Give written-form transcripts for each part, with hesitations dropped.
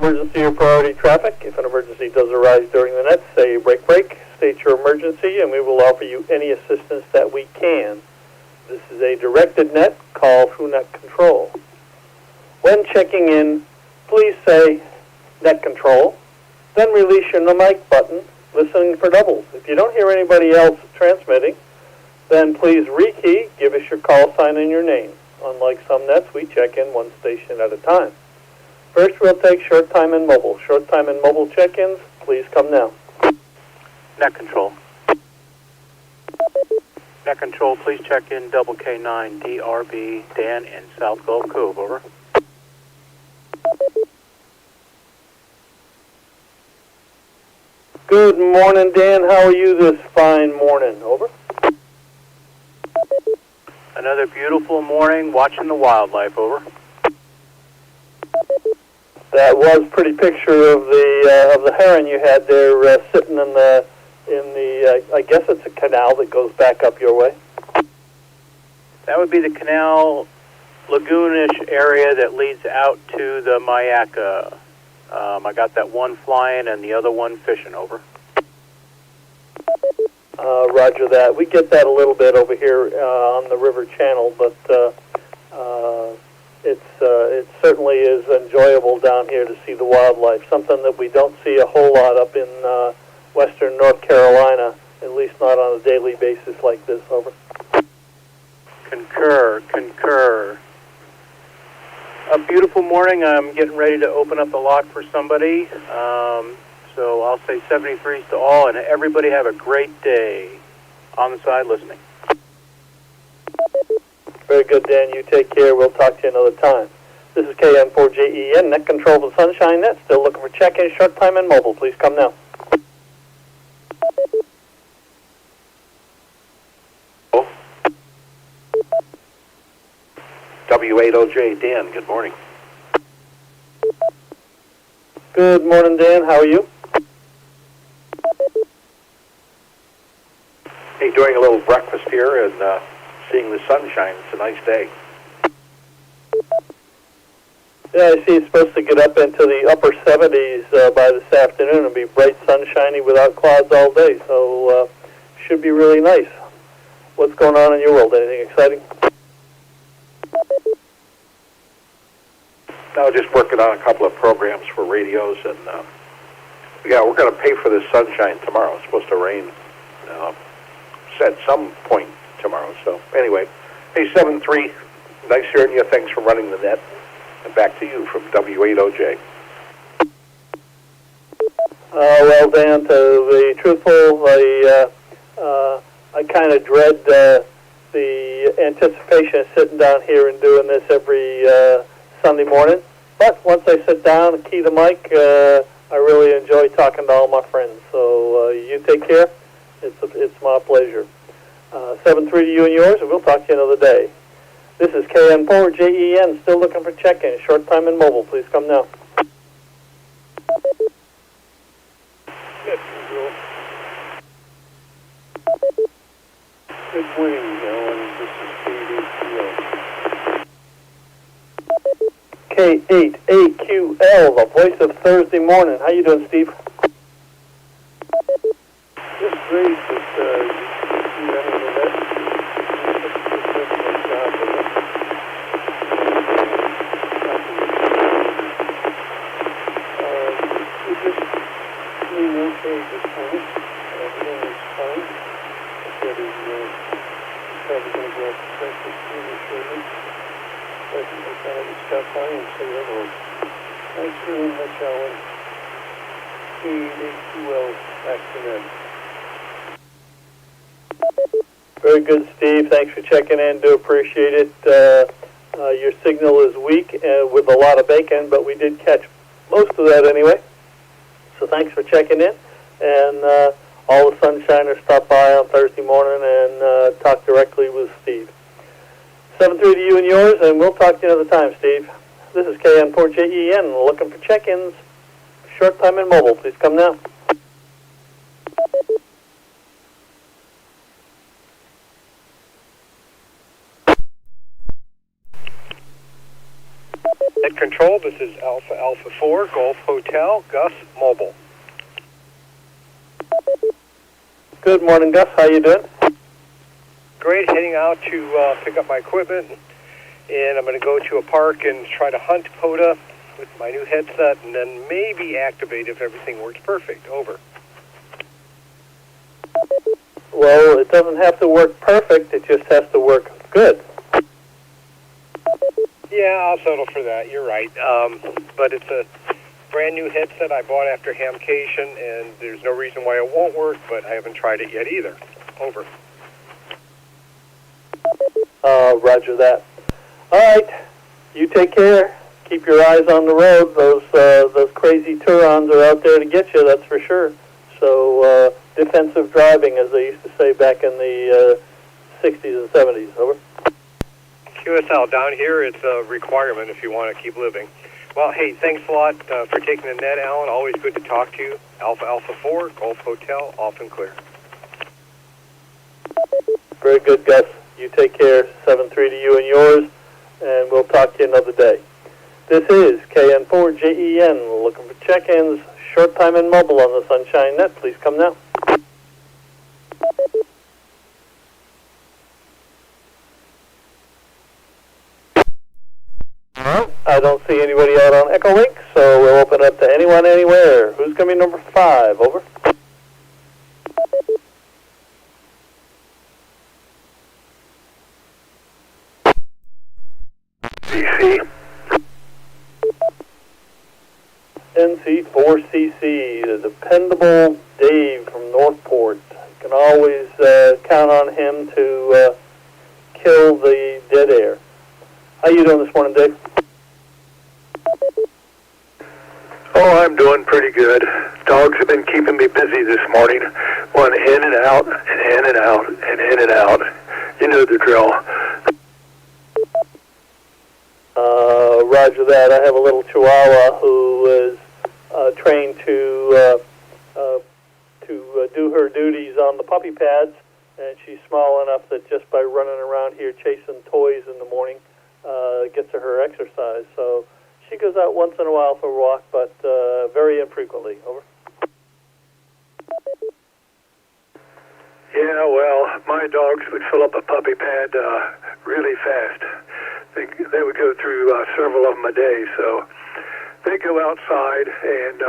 emergency or priority traffic. If an emergency does arise during the net, say break, break, state your emergency, and we will offer you any assistance that we can. This is a directed net call through net control. When checking in, please say net control, then release your mic button, listening for doubles. If you don't hear anybody else transmitting, then please rekey, give us your call sign and your name. Unlike some nets, we check in one station at a time. First, we'll take short time and mobile. Short time and mobile check-ins, please come now. Net control. Net control, please check in double K9 DRB Dan in South Gulf Cove, over. Good morning, Dan. How are you this fine morning? Over. Another beautiful morning watching the wildlife, over. That was a pretty picture of the heron you had there sitting in the I guess it's a canal that goes back up your way. That would be the canal lagoonish area that leads out to the Mayaca. I got that one flying and the other one fishing, over. Roger that. We get that a little bit over here on the river channel, but it certainly is enjoyable down here to see the wildlife, something that we don't see a whole lot up in western North Carolina, at least not on a daily basis like this, over. Concur. A beautiful morning. I'm getting ready to open up the lock for somebody. So I'll say 73s to all, and everybody have a great day. On the side, listening. Very good, Dan. You take care. We'll talk to you another time. This is KN4JEN, Net Control for Sunshine Net. Still looking for check-in, short time, and mobile. Please come now. W8OJ, Dan, good morning. Good morning, Dan. How are you? Hey, doing a little breakfast here and seeing the sunshine. It's a nice day. Yeah, I see it's supposed to get up into the upper 70s by this afternoon and be bright, sunshiny without clouds all day. So should be really nice. What's going on in your world? Anything exciting? No, just working on a couple of programs for radios, and we're going to pay for this sunshine tomorrow. It's supposed to rain at some point tomorrow. So anyway, hey, 7-3, nice hearing you. Thanks for running the net. And back to you from W8OJ. Well, Dan, to be truthful, I kind of dread the anticipation of sitting down here and doing this every Sunday morning. But once I sit down and key the mic, I really enjoy talking to all my friends. So you take care. It's my pleasure. 7-3 to you and yours, and we'll talk to you another day. This is KN4JEN, still looking for check-in, short time and mobile. Please come now. Good morning, Alan. This is K8AQL, the voice of Thursday morning. How you doing, Steve? Just great that you running the net. We just doing okay this time. Everything is fine. That is probably going to go up to breakfast really shortly. But I thought I would stop by and say hello. Thanks very much, Alan. K8AQL, back to them. Very good, Steve. Thanks for checking in. Do appreciate it. Your signal is weak with a lot of bacon, but we did catch most of that anyway. So thanks for checking in. And all the sunshiners stop by on Thursday morning and talk directly with Steve. 7-3 to you and yours, and we'll talk to you another time, Steve. This is KN4JEN, looking for check-ins, short time and mobile. Please come now. Net Control, this is Alpha Alpha 4, Golf Hotel, Gus Mobile. Good morning, Gus. How you doing? Great, heading out to pick up my equipment, and I'm going to go to a park and try to hunt POTA with my new headset, and then maybe activate if everything works perfect. Over. Well, it doesn't have to work perfect. It just has to work good. Yeah, I'll settle for that. You're right. But it's a brand new headset I bought after Hamcation, and there's no reason why it won't work, but I haven't tried it yet either. Over. Roger that. All right. You take care. Keep your eyes on the road. Those crazy Turons are out there to get you, that's for sure. So defensive driving, as they used to say back in the 60s and 70s. Over. QSL, down here it's a requirement if you want to keep living. Well, hey, thanks a lot for taking the net, Alan. Always good to talk to you. Alpha Alpha 4, Golf Hotel, off and clear. Very good, Gus. You take care. 7-3 to you and yours, and we'll talk to you another day. This is KN4JEN. Looking for check-ins, short time and mobile on the Sunshine Net. Please come now. Well, I don't see anybody out on Echolink, so we'll open up to anyone, anywhere. Who's going to be number 5? Over. DC. NC4CC, the dependable Dave from Northport. You can always count on him to kill the dead air. How you doing this morning, Dave? Oh, I'm doing pretty good. Dogs have been keeping me busy this morning. One in and out, and in and out, and in and out. You know the drill. Roger that. I have a little Chihuahua who is trained to do her duties on the puppy pads, and she's small enough that just by running around here chasing toys in the morning gets her exercise. So she goes out once in a while for a walk, but very infrequently. Over. Yeah, well, my dogs would fill up a puppy pad really fast. They would go through several of them a day, so they go outside and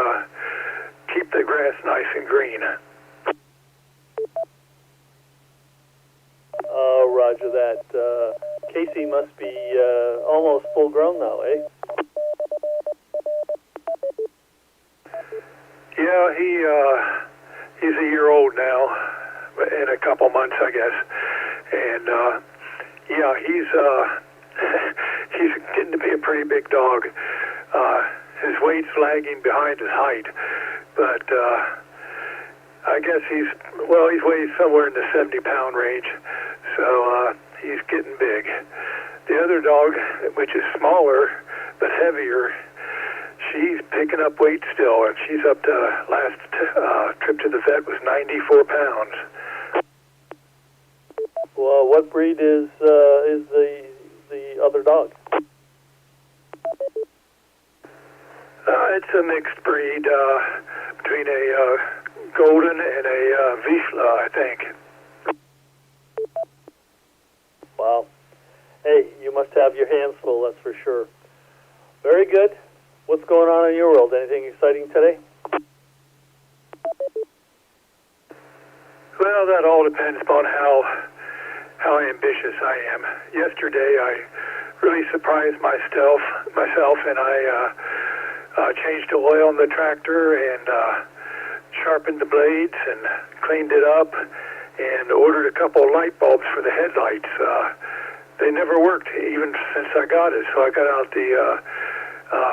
keep the grass nice and green. Roger that. Casey must be almost full grown now, eh? Yeah, he's a year old now, in a couple months, I guess. And yeah, he's getting to be a pretty big dog. His weight's lagging behind his height, but I guess he weighs somewhere in the 70-pound range, so he's getting big. The other dog, which is smaller but heavier, she's picking up weight still, and she's up to last trip to the vet was 94 pounds. Well, what breed is the other dog? It's a mixed breed between a Golden and a Vizsla, I think. Wow. Hey, you must have your hands full, that's for sure. Very good. What's going on in your world? Anything exciting today? Well, that all depends upon how ambitious I am. Yesterday, I really surprised myself, and I changed the oil in the tractor and sharpened the blades and cleaned it up and ordered a couple of light bulbs for the headlights. They never worked even since I got it, so I got out the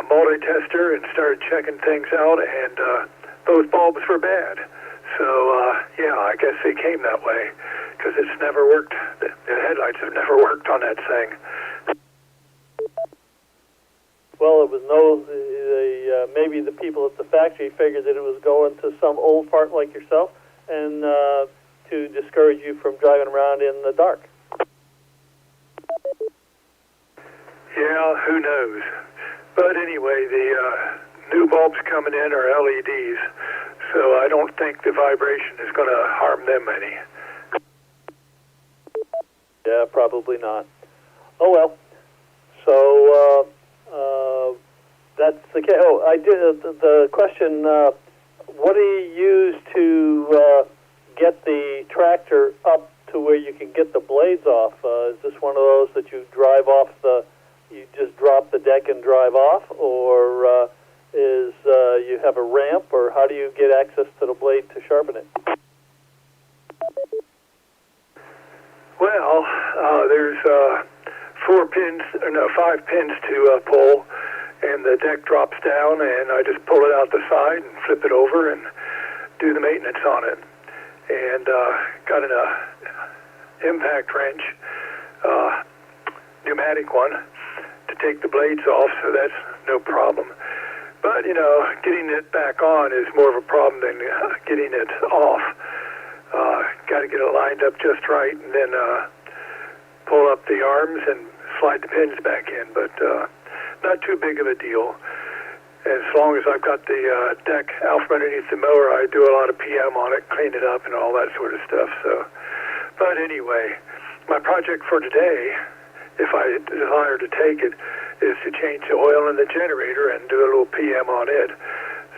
multi-tester and started checking things out, and those bulbs were bad. So, yeah, I guess they came that way because it's never worked. The headlights have never worked on that thing. Well, it was maybe the people at the factory figured that it was going to some old fart like yourself and to discourage you from driving around in the dark. Yeah, who knows? But anyway, the new bulbs coming in are LEDs, so I don't think the vibration is going to harm them any. Yeah, probably not. Oh well. So that's the case. Oh, I did the question. What do you use to get the tractor up to where you can get the blades off? Is this one of those that you drive off you just drop the deck and drive off, or is you have a ramp, or how do you get access to the blade to sharpen it? Well, there's 5 pins to pull, and the deck drops down, and I just pull it out the side and flip it over and do the maintenance on it. And got an impact wrench, pneumatic one, to take the blades off, so that's no problem. But, getting it back on is more of a problem than getting it off. Got to get it lined up just right, and then pull up the arms and slide the pins back in, but not too big of a deal. As long as I've got the deck out from underneath the mower, I do a lot of PM on it, clean it up and all that sort of stuff. So, but anyway, my project for today, if I desire to take it, is to change the oil in the generator and do a little PM on it.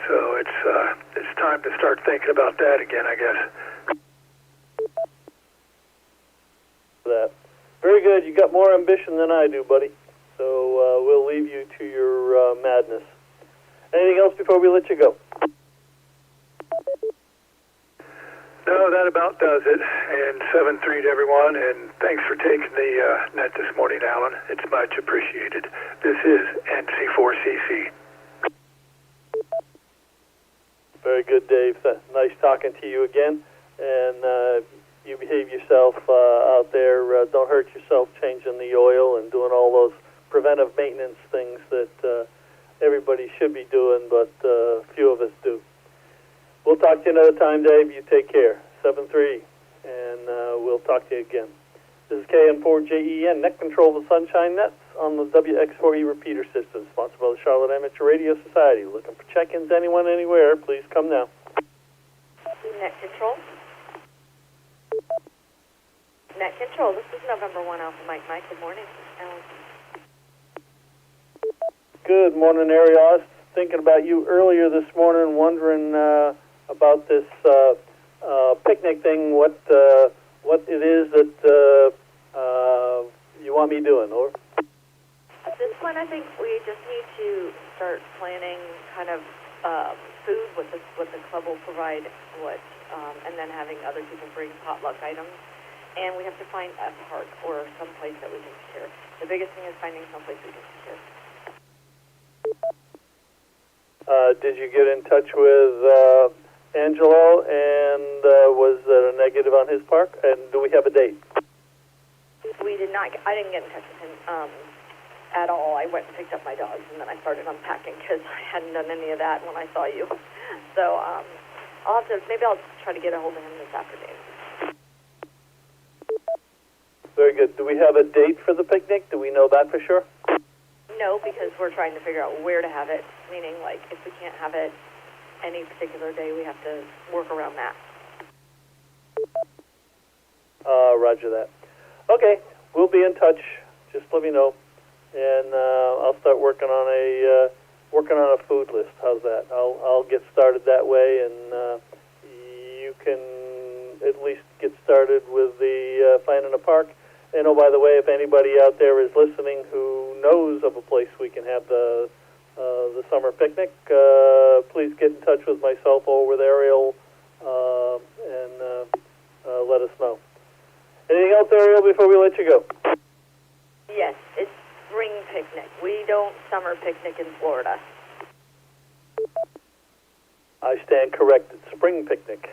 So it's time to start thinking about that again, I guess. That. Very good. You got more ambition than I do, buddy. So we'll leave you to your madness. Anything else before we let you go? No, that about does it. And 7-3 to everyone, and thanks for taking the net this morning, Alan. It's much appreciated. This is NC4CC. Very good, Dave. Nice talking to you again. And you behave yourself out there. Don't hurt yourself changing the oil and doing all those preventive maintenance things that everybody should be doing, but few of us do. We'll talk to you another time, Dave. You take care. 7-3, and we'll talk to you again. This is KN4JEN, Net Control of the Sunshine Nets on the WX4E repeater system, sponsored by the Charlotte Amateur Radio Society. Looking for check-ins anyone, anywhere, please come now. Net Control. Net Control, this is November 1 Alpha Mike. Good morning. Alan. Good morning, Ariel. I was thinking about you earlier this morning, wondering about this picnic thing, what it is that you want me doing, over? At this point, I think we just need to start planning kind of food, what the club will provide, and then having other people bring potluck items. And we have to find a park or some place that we can secure. The biggest thing is finding some place we can secure. Did you get in touch with Angelo, and was there a negative on his part? And do we have a date? We did not. I didn't get in touch with him at all. I went and picked up my dogs, and then I started unpacking because I hadn't done any of that when I saw you. So I'll try to get a hold of him this afternoon. Very good. Do we have a date for the picnic? Do we know that for sure? No, because we're trying to figure out where to have it, meaning, like, if we can't have it any particular day, we have to work around that. Roger that. Okay, we'll be in touch. Just let me know, and I'll start working on a food list. How's that? I'll get started that way, and you can at least get started with the finding a park. And, oh, by the way, if anybody out there is listening who knows of a place we can have the summer picnic, please get in touch with myself or with Ariel and let us know. Anything else, Ariel, before we let you go? Yes, it's spring picnic. We don't summer picnic in Florida. I stand corrected. Spring picnic.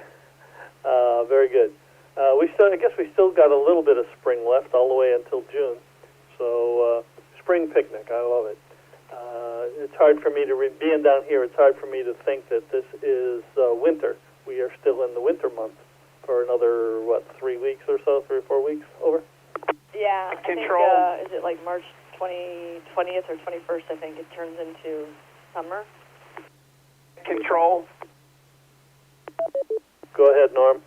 Very good. I guess we still got a little bit of spring left all the way until June. So spring picnic, I love it. It's hard for me to being down here. It's hard for me to think that this is winter. We are still in the winter month for another 3 weeks or so, 3 or 4 weeks. Over. Yeah, control. Is it like March 20th or 21st, I think it turns into summer? Control. Go ahead, Norm.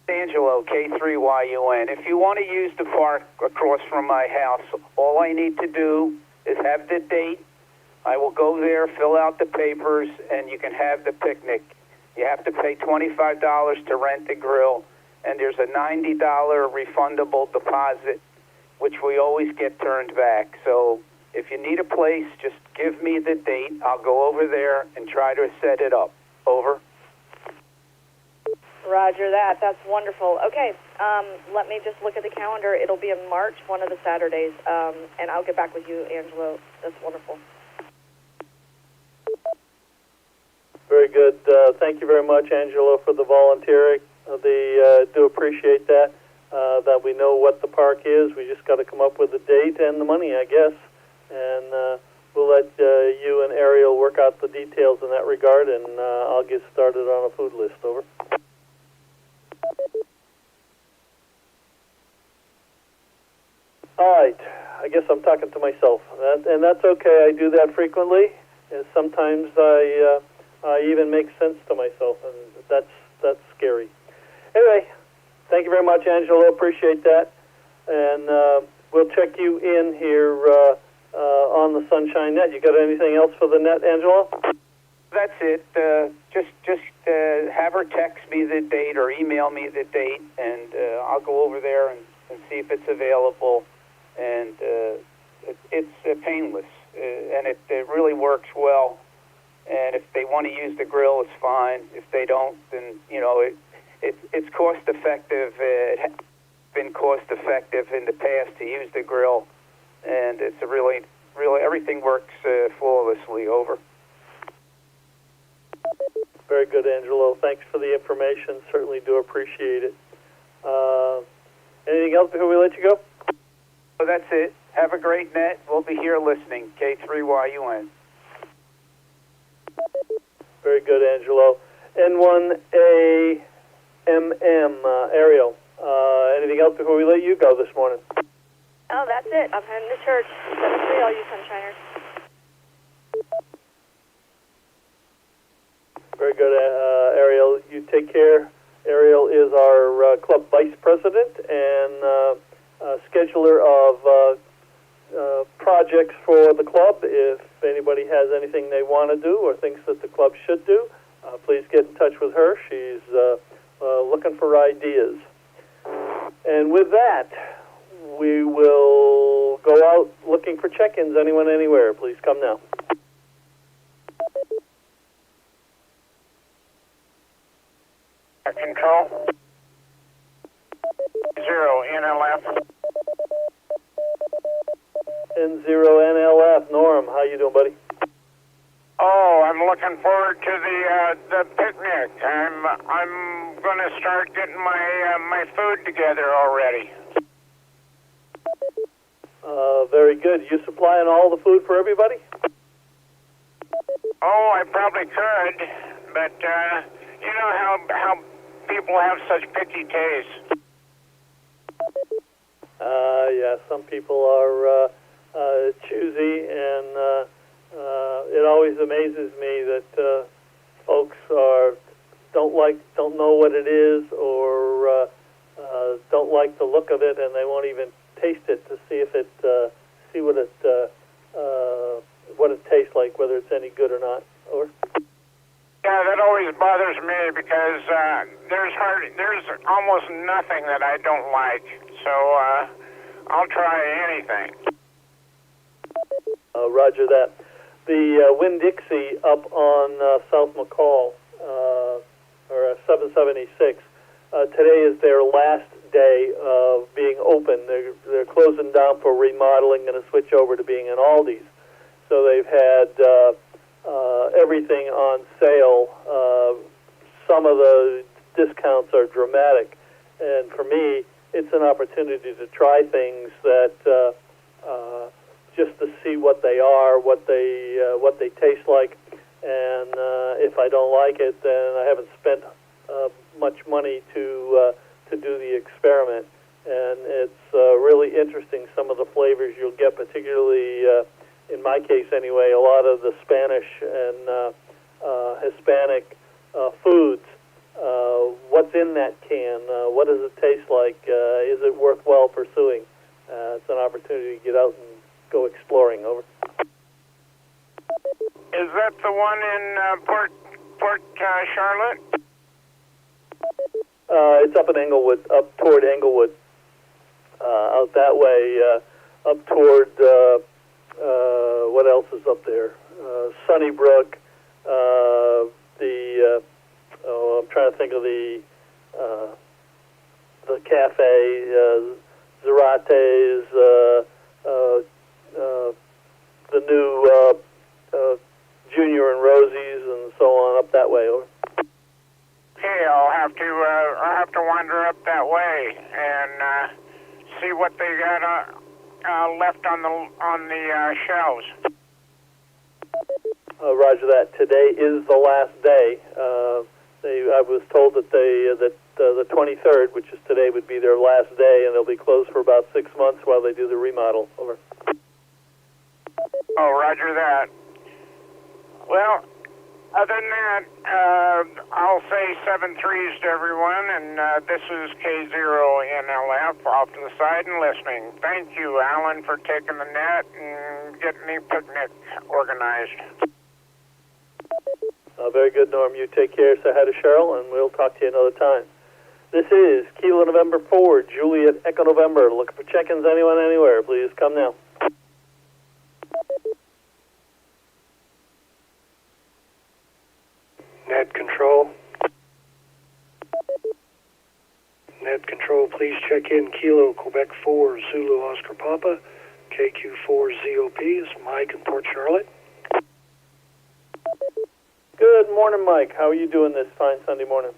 Angelo, K3YUN. If you want to use the park across from my house, all I need to do is have the date. I will go there, fill out the papers, and you can have the picnic. You have to pay $25 to rent the grill, and there's a $90 refundable deposit, which we always get turned back. So if you need a place, just give me the date. I'll go over there and try to set it up. Over. Roger that. That's wonderful. Okay, let me just look at the calendar. It'll be in March, one of the Saturdays, and I'll get back with you, Angelo. That's wonderful. Very good. Thank you very much, Angelo, for the volunteering. Do appreciate that. That we know what the park is. We just got to come up with the date and the money, I guess. And we'll let you and Ariel work out the details in that regard, and I'll get started on a food list. Over. All right. I guess I'm talking to myself, and that's okay. I do that frequently, and sometimes I even make sense to myself, and that's scary. Anyway, thank you very much, Angelo. Appreciate that, and we'll check you in here on the Sunshine Net. You got anything else for the net, Angelo? That's it. Just have her text me the date or email me the date, and I'll go over there and see if it's available. And it's painless, and it really works well. And if they want to use the grill, it's fine. If they don't, then it's cost effective. It has been cost effective in the past to use the grill, and it's really everything works flawlessly. Over. Very good, Angelo. Thanks for the information. Certainly do appreciate it. Anything else before we let you go? So that's it. Have a great net. We'll be here listening. K3YUN. Very good, Angelo. N1AMM, Ariel. Anything else before we let you go this morning? Oh, that's it. I'm heading to church. 7-3, all you sunshiners. Very good, Ariel. You take care. Ariel is our club vice president and scheduler of projects for the club. If anybody has anything they want to do or thinks that the club should do, please get in touch with her. She's looking for ideas. And with that, we will go out looking for check-ins. Anyone, anywhere, please come now. Control. 0 NLF. N0NLF. Norm, how you doing, buddy? Oh, I'm looking forward to the picnic. I'm going to start getting my food together already. Very good. You supplying all the food for everybody? Oh, I probably could, but you know how people have such picky tastes. Yeah, some people are choosy, and it always amazes me that folks don't know what it is, or don't like the look of it, and they won't even taste it to see if it what it tastes like, whether it's any good or not. Or yeah, that always bothers me because there's almost nothing that I don't like. So I'll try anything. Roger that. The Winn-Dixie up on South McCall, or 776, today is their last day of being open. They're closing down for remodeling and a switch over to being an Aldi's. So they've had everything on sale. Some of the discounts are dramatic, and for me, it's an opportunity to try things that just to see what they are, what they taste like, and if I don't like it, then I haven't spent much money to do the experiment. And it's really interesting, some of the flavors you'll get, particularly, in my case anyway, a lot of the Spanish and Hispanic foods. What's in that can? What does it taste like? Is it worthwhile pursuing? It's an opportunity to get out and go exploring. Over. Is that the one in Port Charlotte? It's up in Englewood, up toward Englewood, out that way, up toward, what else is up there? Sunnybrook, I'm trying to think of the cafe, Zarate's, the new Junior and Rosie's, and so on, up that way. Over. Okay, I'll have to wander up that way and see what they got left on the shelves. Roger that. Today is the last day. I was told that the 23rd, which is today, would be their last day, and they'll be closed for about 6 months while they do the remodel. Over. Oh, roger that. Well, other than that, I'll say 7-3s to everyone, and this is K0NLF off to the side and listening. Thank you, Alan, for taking the net and getting the picnic organized. Very good, Norm. You take care. Say hi to Cheryl, and we'll talk to you another time. This is Kilo November 4, Juliet Echo November. Looking for check-ins, anyone, anywhere. Please come now. Net control. Net control, please check in Kilo, Quebec 4, Zulu, Oscar Papa, KQ4, ZOP. It's Mike in Port Charlotte. Good morning, Mike. How are you doing this fine Sunday morning?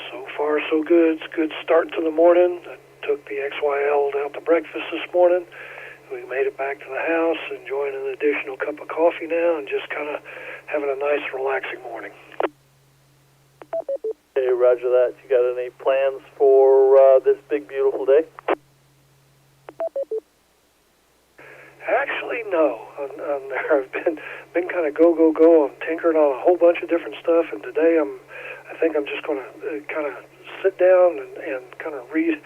So far, so good. It's a good start to the morning. I took the XYL out to breakfast this morning. We made it back to the house, enjoying an additional cup of coffee now, and just kind of having a nice, relaxing morning. Hey, roger that. You got any plans for this big, beautiful day? Actually, no. I've been kind of go. I'm tinkering on a whole bunch of different stuff, and today I think I'm just going to kind of sit down and kind of read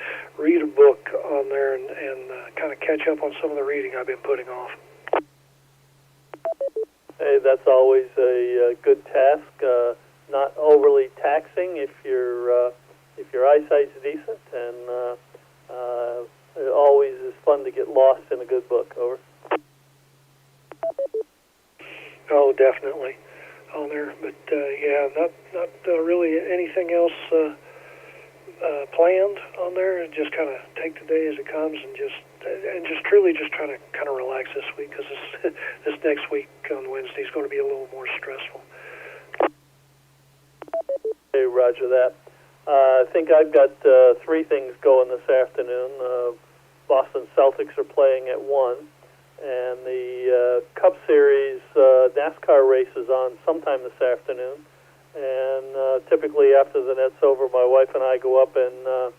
a book on there and kind of catch up on some of the reading I've been putting off. Hey, that's always a good task. Not overly taxing if your eyesight's decent, and it always is fun to get lost in a good book. Over. Oh, definitely on there, but yeah, not really anything else planned on there. Just kind of take the day as it comes, and just truly just trying to kind of relax this week, because this next week on Wednesday is going to be a little more stressful. Hey, roger that. I think I've got 3 things going this afternoon. Boston Celtics are playing at 1, and the Cup Series NASCAR race is on sometime this afternoon. And typically after the net's over, my wife and I go up and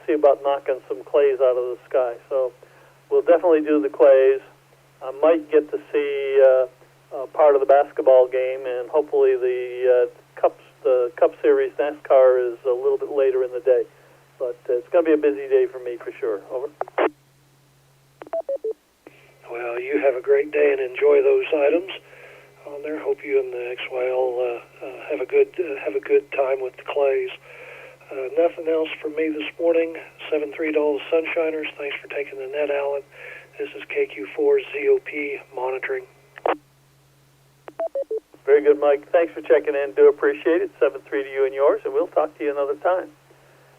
see about knocking some clays out of the sky. So we'll definitely do the clays. I might get to see part of the basketball game, and hopefully the Cup Series NASCAR is a little bit later in the day. But it's going to be a busy day for me for sure. Over. Well, you have a great day and enjoy those items on there. Hope you and the XYL have a good time with the clays. Nothing else from me this morning. 7-3 to all the Sunshiners. Thanks for taking the net, Alan. This is KQ4 ZOP monitoring. Very good, Mike. Thanks for checking in. Do appreciate it. 7-3 to you and yours, and we'll talk to you another time.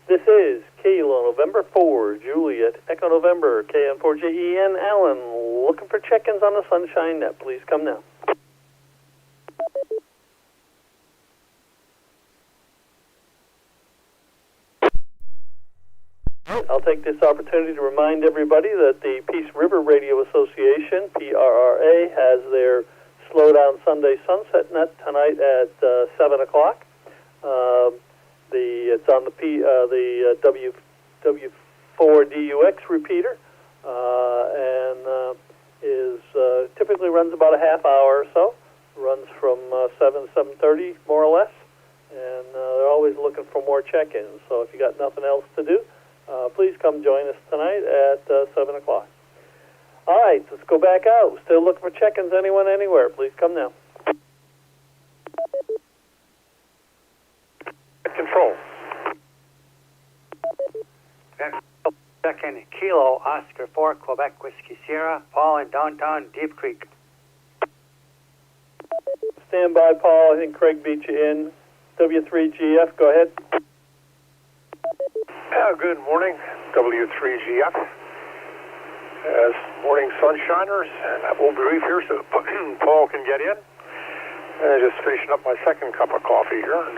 This is Kilo November 4, Juliet Echo November, KN4JEN, Allen. Looking for check-ins on the Sunshine Net. Please come now. I'll take this opportunity to remind everybody that the Peace River Radio Association, PRRA, has their Slowdown Sunday Sunset Net tonight at 7 o'clock. It's on the WX4DUX repeater, and is typically runs about a half hour or so. Runs from 7 to 7:30, more or less, and they're always looking for more check-ins. So if you got nothing else to do, please come join us tonight at 7 o'clock. All right, let's go back out. Still looking for check-ins, anyone, anywhere. Please come now. Control. Second Kilo Oscar 4 Quebec Whiskey Sierra, Paul in downtown Deep Creek. Stand by, Paul. I think Craig beat you in. W3GF, go ahead. Good morning, W3GF. As morning sunshiners, and I will be brief here so Paul can get in. And just finishing up my second cup of coffee here and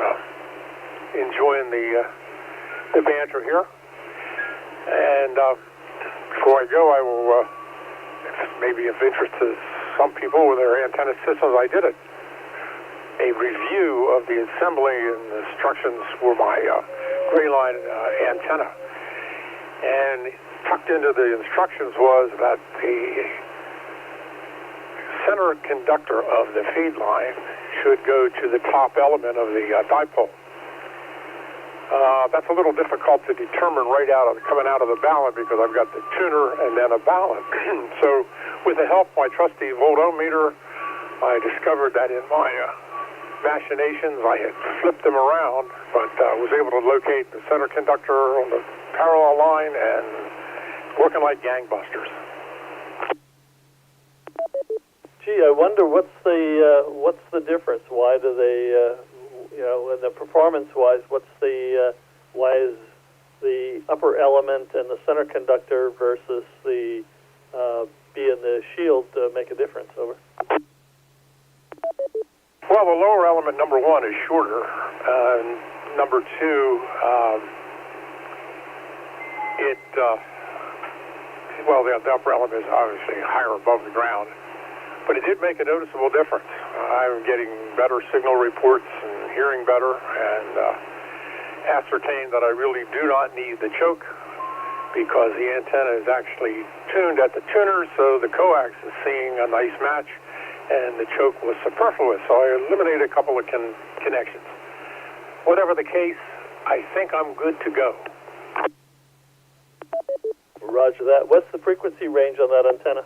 enjoying the banter here. And before I go, I will, maybe of interest to some people with their antenna systems, I did a review of the assembly and instructions for my gray line antenna. And tucked into the instructions was that the center conductor of the feed line should go to the top element of the dipole. That's a little difficult to determine coming out of the balun because I've got the tuner and then a balun. So with the help of my trusty voltometer, I discovered that in my machinations I had flipped them around, but was able to locate the center conductor on the parallel line and working like gangbusters. Gee, I wonder what's the difference? Why do they, in the performance-wise, why is the upper element and the center conductor versus the being the shield make a difference? Over. Well, the lower element, number one, is shorter. Number two, the upper element is obviously higher above the ground. But it did make a noticeable difference. I'm getting better signal reports and hearing better, and ascertained that I really do not need the choke because the antenna is actually tuned at the tuner, so the coax is seeing a nice match, and the choke was superfluous, so I eliminated a couple of connections. Whatever the case, I think I'm good to go. Roger that. What's the frequency range on that antenna?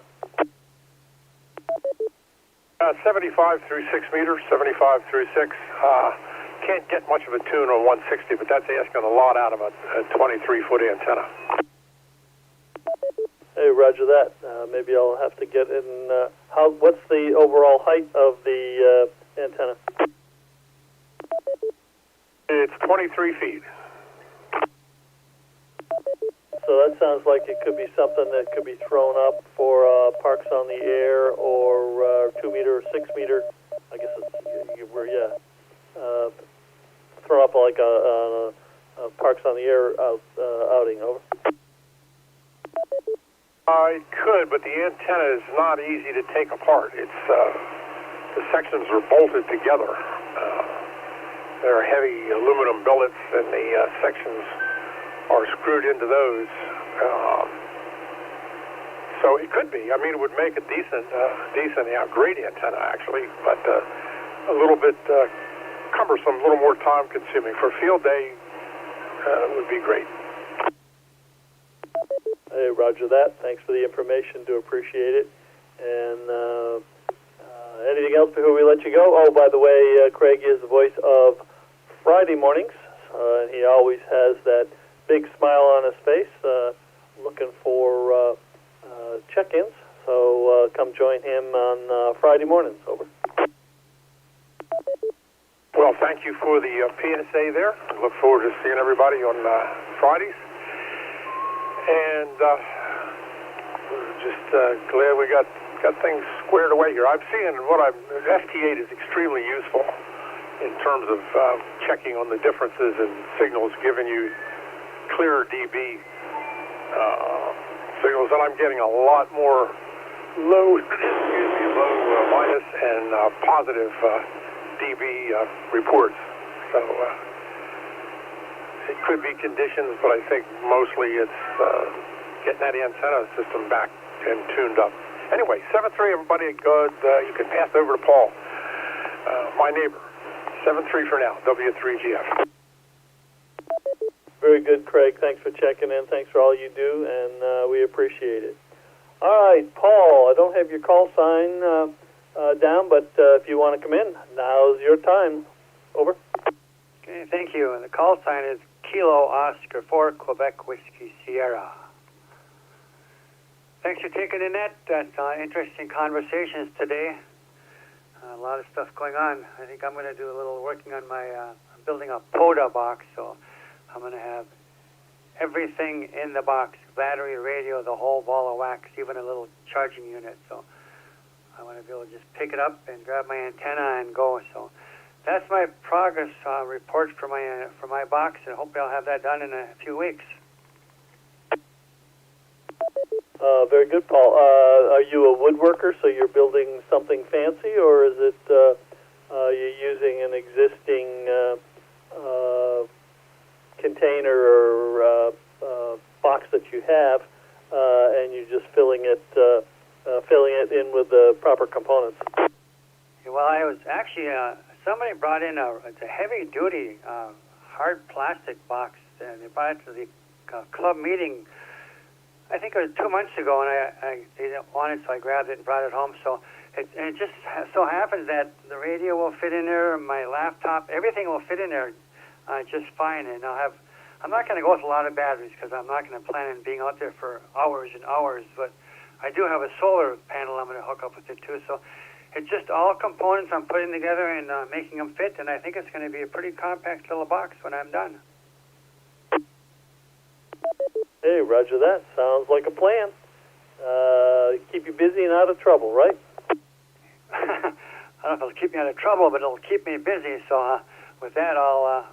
75 through 6 meters, 75 through 6. Can't get much of a tune on 160, but that's asking a lot out of a 23-foot antenna. Hey, roger that. Maybe I'll have to get in. What's the overall height of the antenna? It's 23 feet. So that sounds like it could be something that could be thrown up for parks on the air or 2 meter or 6 meter. I guess it's thrown up like a parks on the air outing. Over. It could, but the antenna is not easy to take apart. It's the sections are bolted together. There are heavy aluminum billets, and the sections are screwed into those. So it could be. I mean, it would make a decent, great antenna actually, but a little bit cumbersome, a little more time consuming. For a field day, it would be great. Hey, roger that. Thanks for the information. Do appreciate it. And anything else before we let you go? Oh, by the way, Craig is the voice of Friday mornings, and he always has that big smile on his face, looking for check-ins. So come join him on Friday mornings. Over. Well, thank you for the PSA there. I look forward to seeing everybody on Fridays. And we're just glad we got things squared away here. I'm seeing FT8 is extremely useful in terms of checking on the differences in signals, giving you clearer dB signals, and I'm getting a lot more low minus and positive dB reports. So it could be conditions, but I think mostly it's getting that antenna system back and tuned up. Anyway, 7-3, everybody. Good. You can pass over to Paul, my neighbor. 7-3 for now. W3GF. Very good, Craig. Thanks for checking in. Thanks for all you do, and we appreciate it. All right, Paul, I don't have your call sign down, but if you want to come in, now's your time. Over. Okay, thank you. And the call sign is Kilo Oscar 4, Quebec Whiskey Sierra. Thanks for taking in that. Interesting conversations today. A lot of stuff going on. I think I'm going to do a little working on my building a PODA box, so I'm going to have everything in the box, battery, radio, the whole ball of wax, even a little charging unit. So I want to be able to just pick it up and grab my antenna and go. So that's my progress report for my box, and hopefully I'll have that done in a few weeks. Very good, Paul. Are you a woodworker, so you're building something fancy, or is it you're using an existing container or box that you have, and you're just filling it in with the proper components? Well, I was actually somebody brought in it's a heavy-duty hard plastic box, and they brought it to the club meeting. I think it was 2 months ago, and they didn't want it, so I grabbed it and brought it home. So it just so happens that the radio will fit in there, my laptop, everything will fit in there just fine. And I'm not going to go with a lot of batteries because I'm not going to plan on being out there for hours and hours. But I do have a solar panel I'm going to hook up with it too. So it's just all components I'm putting together and making them fit, and I think it's going to be a pretty compact little box when I'm done. Hey, roger that. Sounds like a plan. Keep you busy and out of trouble, right? I don't know if it'll keep me out of trouble, but it'll keep me busy. So with that, I'll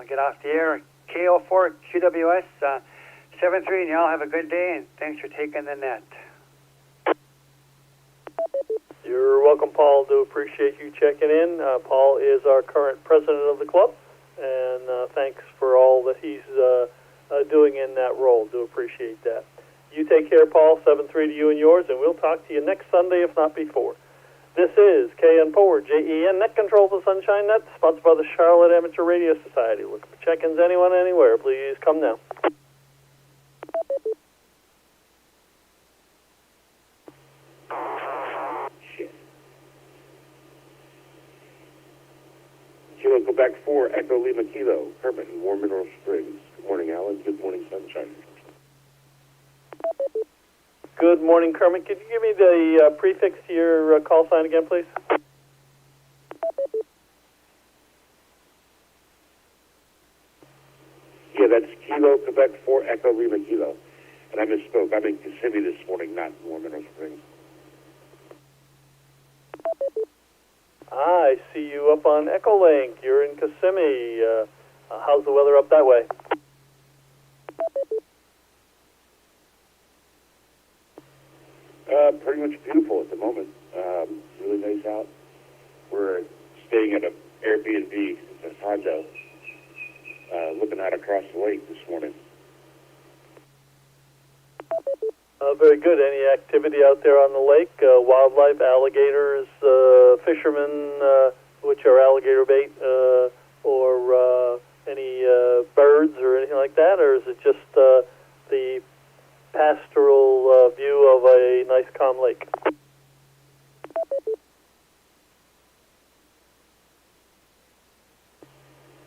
get off the air. KO4 QWS 73, and y'all have a good day, and thanks for taking the net. You're welcome, Paul. Do appreciate you checking in. Paul is our current president of the club, and thanks for all that he's doing in that role. Do appreciate that. You take care, Paul. 7-3 to you and yours, and we'll talk to you next Sunday, if not before. This is KN4 JEN Net Control for Sunshine Net, sponsored by the Charlotte Amateur Radio Society. Looking for check-ins anyone, anywhere. Please come now. Kilo Quebec 4, Echo Lima Kilo, Herman, Warm Mineral Springs. Good morning, Alan. Good morning, Sunshine. Good morning, Kermit. Could you give me the prefix to your call sign again, please? Yeah, that's Kilo Quebec 4, Echo Lima Kilo. And I misspoke. I'm in Kissimmee this morning, not in Warm Mineral Springs. I see you up on Echolink. You're in Kissimmee. How's the weather up that way? Pretty much beautiful at the moment. Really nice out. We're staying at an Airbnb in Hondo, looking out across the lake this morning. Very good. Any activity out there on the lake? Wildlife, alligators, fishermen, which are alligator bait, or any birds or anything like that? Or is it just the pastoral view of a nice calm lake?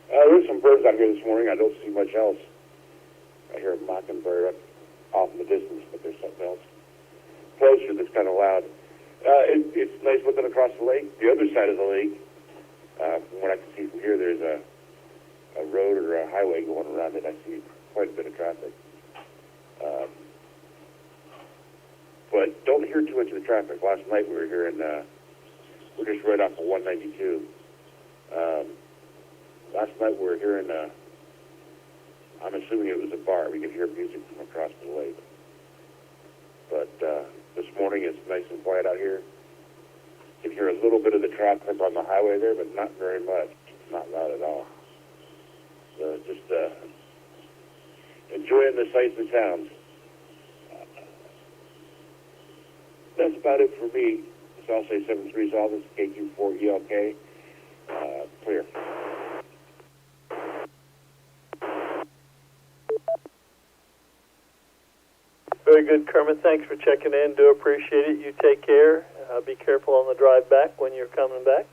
There's some birds out here this morning. I don't see much else. I hear a mockingbird up off in the distance, but there's something else closer that's kind of loud. It's nice looking across the lake. The other side of the lake, from what I can see from here, there's a road or a highway going around it. I see quite a bit of traffic. But don't hear too much of the traffic. Last night we were here, and we're just right off of 192. Last night we were here in, I'm assuming it was a bar. We could hear music from across the lake. But this morning it's nice and quiet out here. You can hear a little bit of the traffic on the highway there, but not very much. It's not loud at all. So just enjoying the sights and sounds. That's about it for me. So I'll say 7-3 all. This is KQ4ELK. Clear. Very good, Kermit. Thanks for checking in. Do appreciate it. You take care. Be careful on the drive back when you're coming back.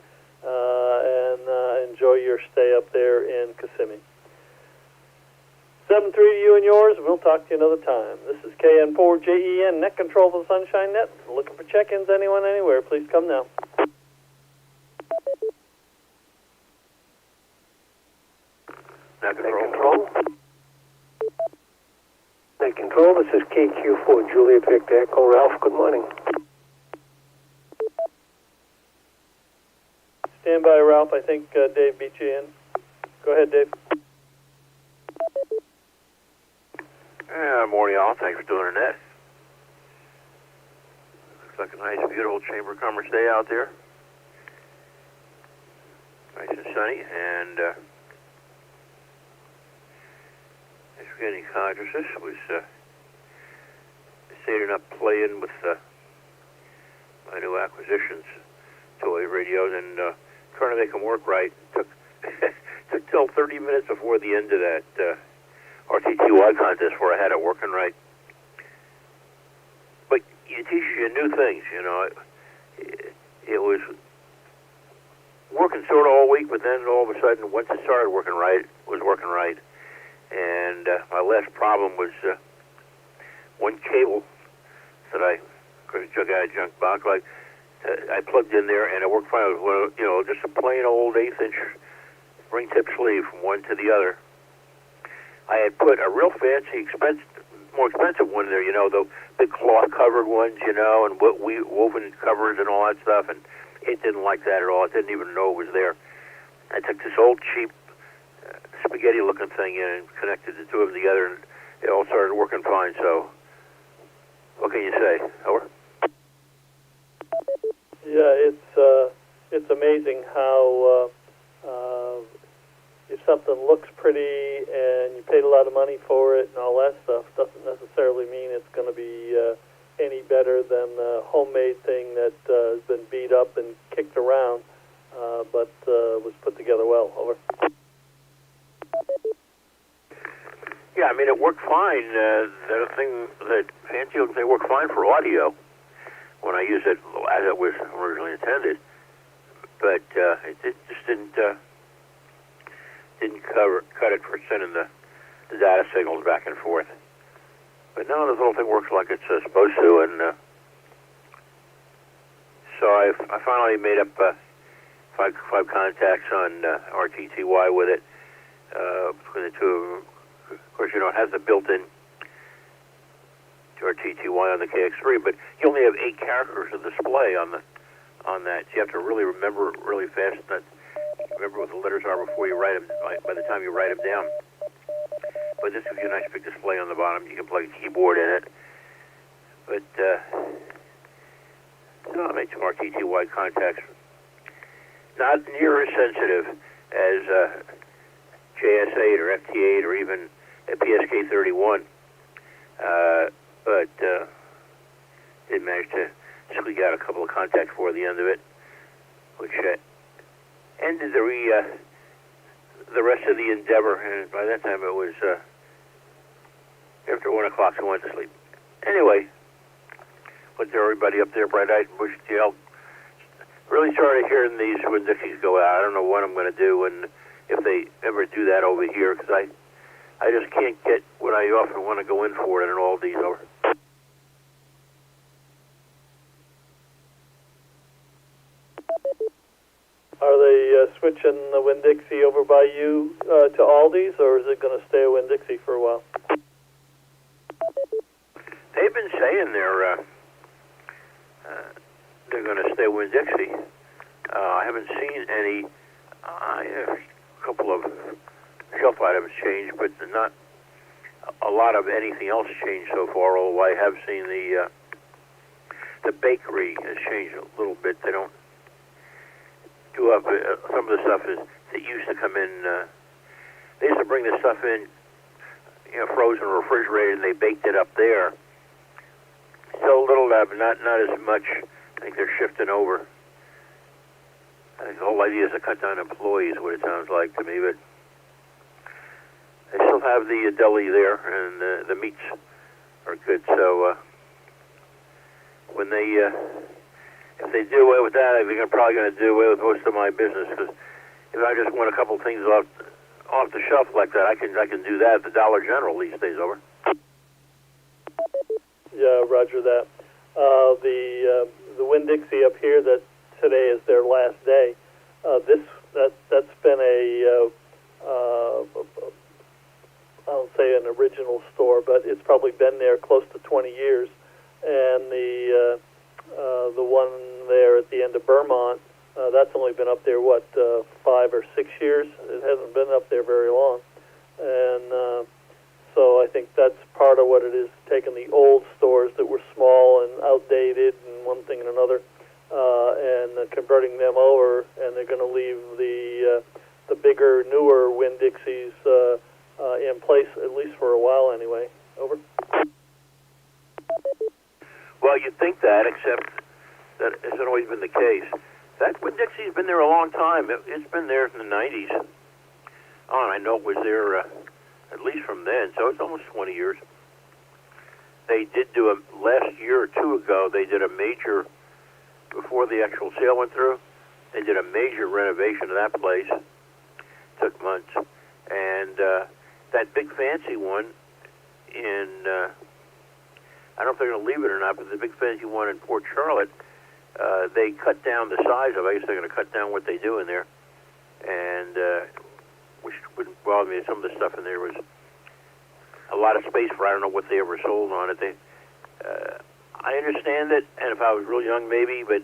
And enjoy your stay up there in Kissimmee. 7-3 to you and yours. We'll talk to you another time. This is KN4JEN, Net Control for the Sunshine Net. Looking for check-ins, anyone, anywhere. Please come now. Net Control. Net Control, this is KQ4 Juliet Victor Echo. Ralph, good morning. Stand by, Ralph. I think Dave beat you in. Go ahead, Dave. Morning, all. Thanks for doing the net. Looks like a nice, beautiful Chamber of Commerce day out there. Nice and sunny, and as we're getting consciousness, was staying up playing with my new acquisitions, toy radios, and trying to make them work right. Took till 30 minutes before the end of that RTTY contest where I had it working right. But it teaches you new things, you know. It was working sort of all week, but then all of a sudden, once it started working right, it was working right. And my last problem was one cable that I took out of junk box. Like I plugged in there, and it worked fine. It was, you know, just a plain old 1/8-inch spring tip sleeve from one to the other. I had put a real fancy, more expensive one there, you know, the big cloth-covered ones, you know, and woven covers and all that stuff, and it didn't like that at all. It didn't even know it was there. I took this old, cheap, spaghetti-looking thing in and connected the two of them together, and it all started working fine. So, what can you say? Over. Yeah, it's amazing how if something looks pretty and you paid a lot of money for it and all that stuff, doesn't necessarily mean it's going to be any better than the homemade thing that has been beat up and kicked around, but was put together well. Over. Yeah, I mean, it worked fine. The thing that fancy looking thing worked fine for audio when I used it as it was originally intended, but it just didn't cut it for sending the data signals back and forth. But now this little thing works like it's supposed to, and so I finally made up five contacts on RTTY with it between the two of them. Of course, you know, it has the built-in RTTY on the KX3, but you only have 8 characters of display on that. So you have to really remember really fast. Remember what the letters are before you write them. By the time you write them down. But this gives you a nice big display on the bottom. You can plug a keyboard in it. But I made some RTTY contacts. Not near as sensitive as JS8 or FT8 or even a PSK31. But did manage to squeak out a couple of contacts for the end of it, which ended the rest of the endeavor. And by that time it was after 1 o'clock, so I went to sleep. Anyway, went to everybody up there, bright-eyed and bushy-tailed. Really started hearing these Winn-Dixies go out. I don't know what I'm going to do, and if they ever do that over here, because I just can't get what I often want to go in for it in all these over. Are they switching the Winn-Dixie over by you to Aldi's, or is it going to stay a Winn-Dixie for a while? They've been saying they're going to stay Winn-Dixie. I haven't seen any. A couple of shelf items changed, but not a lot of anything else changed so far. Although I have seen the bakery has changed a little bit. They don't do up some of the stuff that used to come in. They used to bring this stuff in frozen or refrigerated, and they baked it up there. So a little that, but not as much. I think they're shifting over. I think the whole idea is to cut down employees, what it sounds like to me, but they still have the deli there, and the meats are good. So when they, if they do away with that, I think I'm probably going to do away with most of my business, because if I just want a couple things off the shelf like that, I can do that at the Dollar General these days. Over. Yeah, roger that. The Winn-Dixie up here, that today is their last day. That's been a I don't say an original store, but it's probably been there close to 20 years. And the one there at the end of Vermont, that's only been up there 5 or 6 years. It hasn't been up there very long, and so I think that's part of what it is, taking the old stores that were small and outdated and one thing and another, and converting them over, and they're going to leave the bigger, newer Winn-Dixies in place, at least for a while anyway. Over. Well, you'd think that, except that hasn't always been the case. That Winn-Dixie's been there a long time. It's been there in the 90s. Oh, and I know it was there at least from then, so it's almost 20 years. They did do last year or two ago, they did a major, before the actual sale went through, they did a major renovation of that place. Took months. And that big fancy one in, I don't know if they're going to leave it or not, but the big fancy one in Port Charlotte, they cut down the size of it. I guess they're going to cut down what they do in there. And which wouldn't bother me. Some of the stuff in there was a lot of space for I don't know what they ever sold on it. I understand it, and if I was real young, maybe, but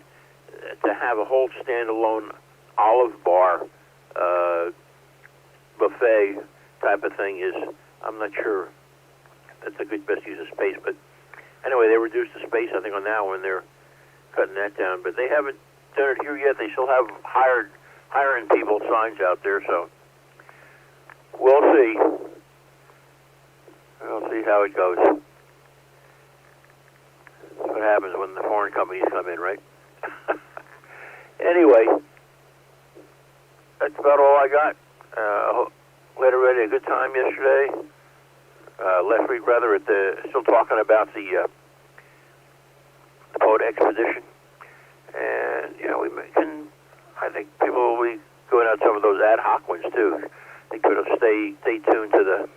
to have a whole standalone olive bar buffet type of thing is, I'm not sure that's a good best use of space. But anyway, they reduced the space, I think, on that one. They're cutting that down, but they haven't done it here yet. They still have hiring people signs out there, so we'll see. We'll see how it goes. That's what happens when the foreign companies come in, right? Anyway, that's about all I got. Let everybody a good time yesterday. Last week, rather, still talking about the boat expedition. And, I think people will be going out some of those ad hoc ones, too. They could have stay tuned to the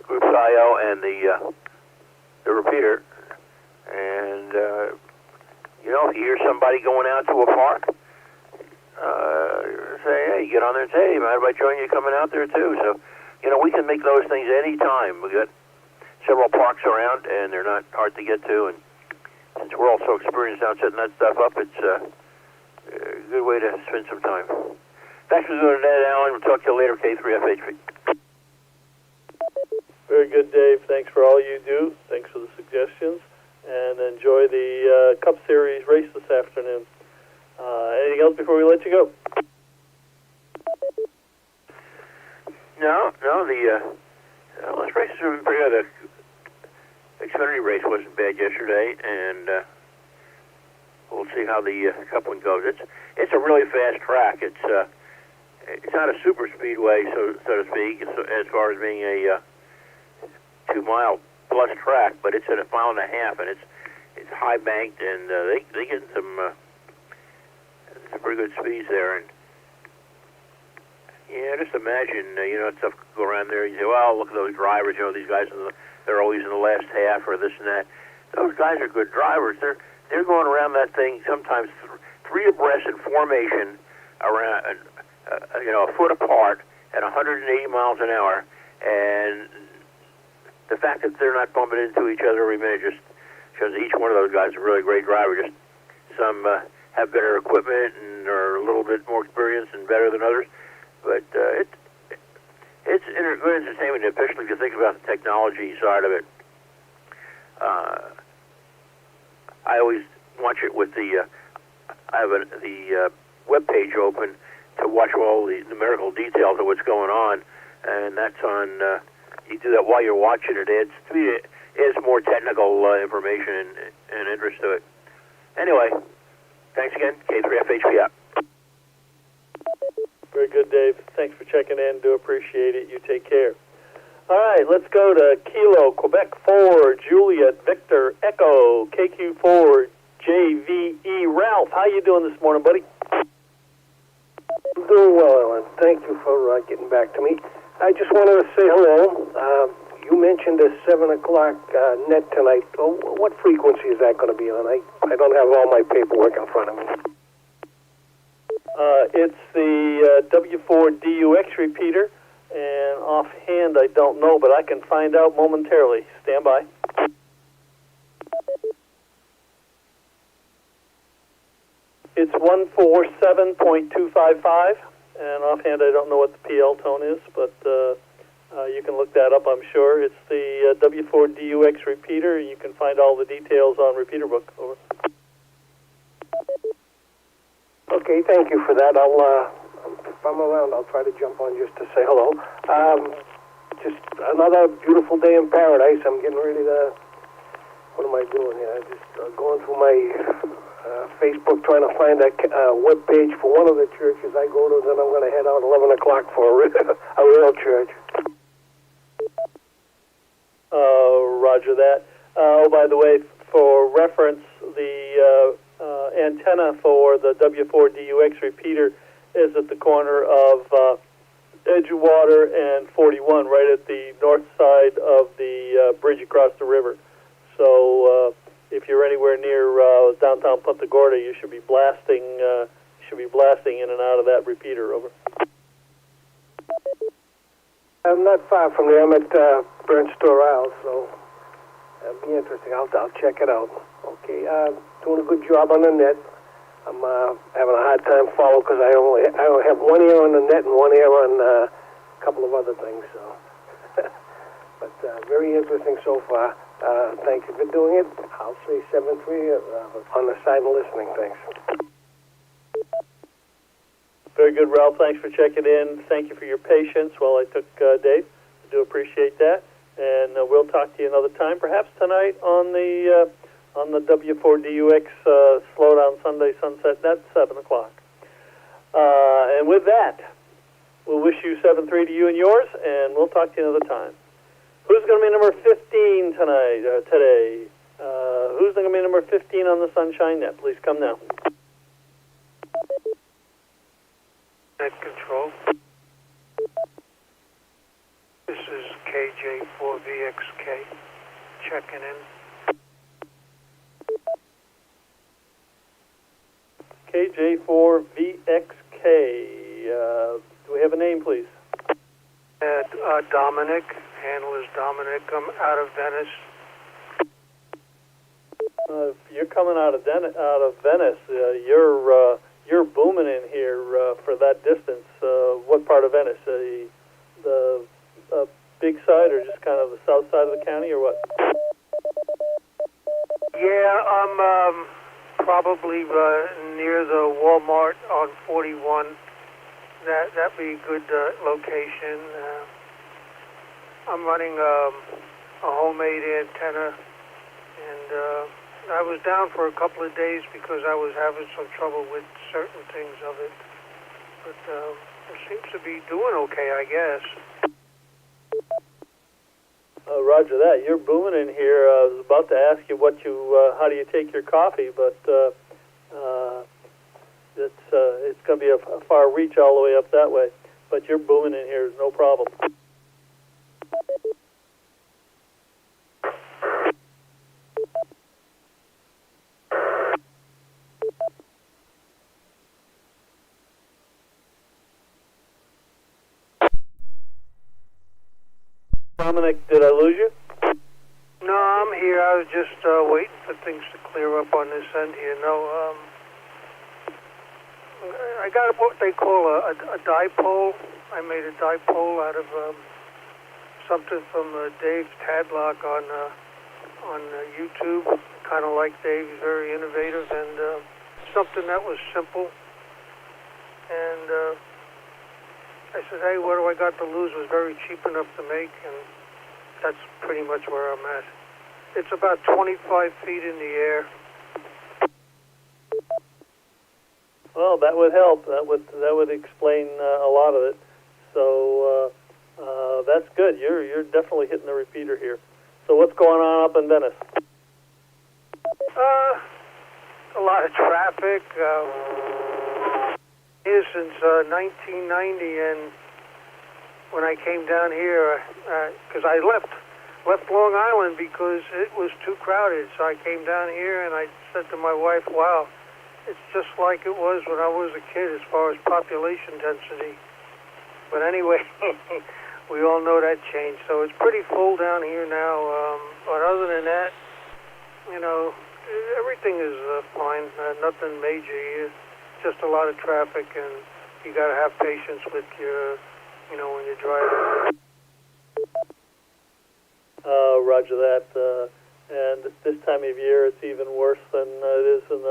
Group IO and the repeater. And, if you hear somebody going out to a park, say, hey, get on there and say, hey, mind if I join you coming out there, too? So, we can make those things any time. We've got several parks around, and they're not hard to get to. And since we're all so experienced now setting that stuff up, it's a good way to spend some time. Thanks for doing that, Alan. We'll talk to you later, K3FHV. Very good, Dave. Thanks for all you do. Thanks for the suggestions. And enjoy the Cup Series race this afternoon. Anything else before we let you go? No, the last races have been pretty good. The Xfinity race wasn't bad yesterday, and we'll see how the Cup one goes. It's a really fast track. It's not a super speedway, so to speak, as far as being a 2-mile plus track, but it's at 1.5 miles, and it's high banked, and they get some pretty good speeds there. And just imagine, stuff could go around there. You say, well, look at those drivers. These guys, they're always in the last half or this and that. Those guys are good drivers. They're going around that thing sometimes 3 abreast in formation, around a foot apart at 180 miles an hour, and the fact that they're not bumping into each other every minute just shows each one of those guys is a really great driver. Just some have better equipment and are a little bit more experienced and better than others. But it's good entertainment, especially if you think about the technology side of it. I always watch it with I have the web page open to watch all the numerical details of what's going on, and that's on you do that while you're watching it. It's, to me, it adds more technical information and interest to it. Anyway, thanks again. K3FHP out. Very good, Dave. Thanks for checking in. Do appreciate it. You take care. All right, let's go to Kilo, Quebec 4, Juliet, Victor, Echo, KQ4, JVE. Ralph, how you doing this morning, buddy? I'm doing well, Alan. Thank you for getting back to me. I just wanted to say hello. You mentioned a 7 o'clock net tonight. Oh, what frequency is that going to be on? I don't have all my paperwork in front of me. It's the W4DUX repeater, and offhand I don't know, but I can find out momentarily. Stand by. It's 147.255, and offhand I don't know what the PL tone is, but you can look that up, I'm sure. It's the W4DUX repeater. You can find all the details on Repeater Book. Over. Okay, thank you for that. If I'm around, I'll try to jump on just to say hello. Just another beautiful day in paradise. I'm getting ready to. What am I doing here? I'm just going through my Facebook, trying to find a web page for one of the churches I go to. Then I'm going to head out 11 o'clock for a real church. Roger that. Oh, by the way, for reference, the antenna for the W4DUX repeater is at the corner of Edgewater and 41, right at the north side of the bridge across the river. So if you're anywhere near downtown Punta Gorda, you should be blasting. In and out of that repeater. Over. I'm not far from there. I'm at Burnt Store Isle, so it'll be interesting. I'll check it out. Okay, doing a good job on the net. I'm having a hard time following because I only have one ear on the net and one ear on a couple of other things. So, but very interesting so far. Thank you for doing it. I'll say 7-3 on the side and listening. Thanks. Very good, Ralph. Thanks for checking in. Thank you for your patience while I took Dave. I do appreciate that. And we'll talk to you another time, perhaps tonight on the W4DUX Slowdown Sunday Sunset Net, 7 o'clock. And with that, we'll wish you 7-3 to you and yours, and we'll talk to you another time. Who's going to be number 15 today? Who's going to be number 15 on the Sunshine Net? Please come now. Net control. This is KJ4VXK checking in. KJ4VXK. Do we have a name, please? Dominic. Handle is Dominic. I'm out of Venice. You're coming out of Venice. You're booming in here for that distance. What part of Venice? The big side, or just kind of the south side of the county, or what? Yeah, I'm probably near the Walmart on 41. That'd be a good location. I'm running a homemade antenna, and I was down for a couple of days because I was having some trouble with certain things of it. But it seems to be doing okay, I guess. Roger that. You're booming in here. I was about to ask you how do you take your coffee, but it's going to be a far reach all the way up that way. But you're booming in here, no problem. Dominic, did I lose you? No, I'm here. I was just waiting for things to clear up on this end here. No, I got what they call a dipole. I made a dipole out of something from Dave Tadlock on YouTube. Kind of like Dave, he's very innovative, and something that was simple. And I said, hey, what do I got to lose? It was very cheap enough to make, and that's pretty much where I'm at. It's about 25 feet in the air. Well, that would help. That would explain a lot of it. So that's good. You're definitely hitting the repeater here. So what's going on up in Venice? A lot of traffic. Here since 1990, and when I came down here, because I left Long Island because it was too crowded. So I came down here and I said to my wife, "Wow, it's just like it was when I was a kid as far as population density." But anyway, we all know that changed. So it's pretty full down here now. But other than that, you know, everything is fine. Nothing major here. Just a lot of traffic, and you got to have patience with your, you know, when you're driving. Roger that. And this time of year, it's even worse than it is in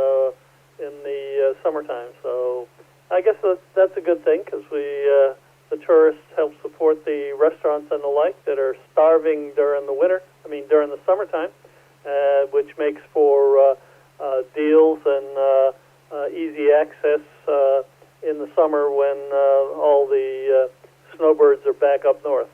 the summertime. So I guess that's a good thing, because the tourists help support the restaurants and the like that are starving during the summertime, which makes for deals and easy access in the summer when all the snowbirds are back up north.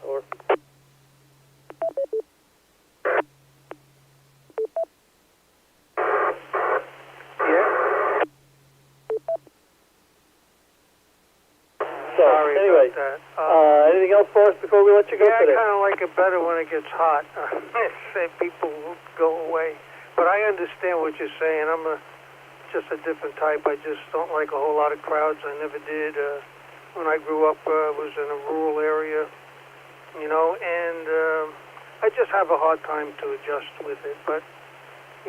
Sorry anyway, about that. Anything else for us before we let you go today? I kind of like it better when it gets hot. Say people go away. But I understand what you're saying. I'm just a different type. I just don't like a whole lot of crowds. I never did. When I grew up, I was in a rural area, you know, and I just have a hard time to adjust with it. But,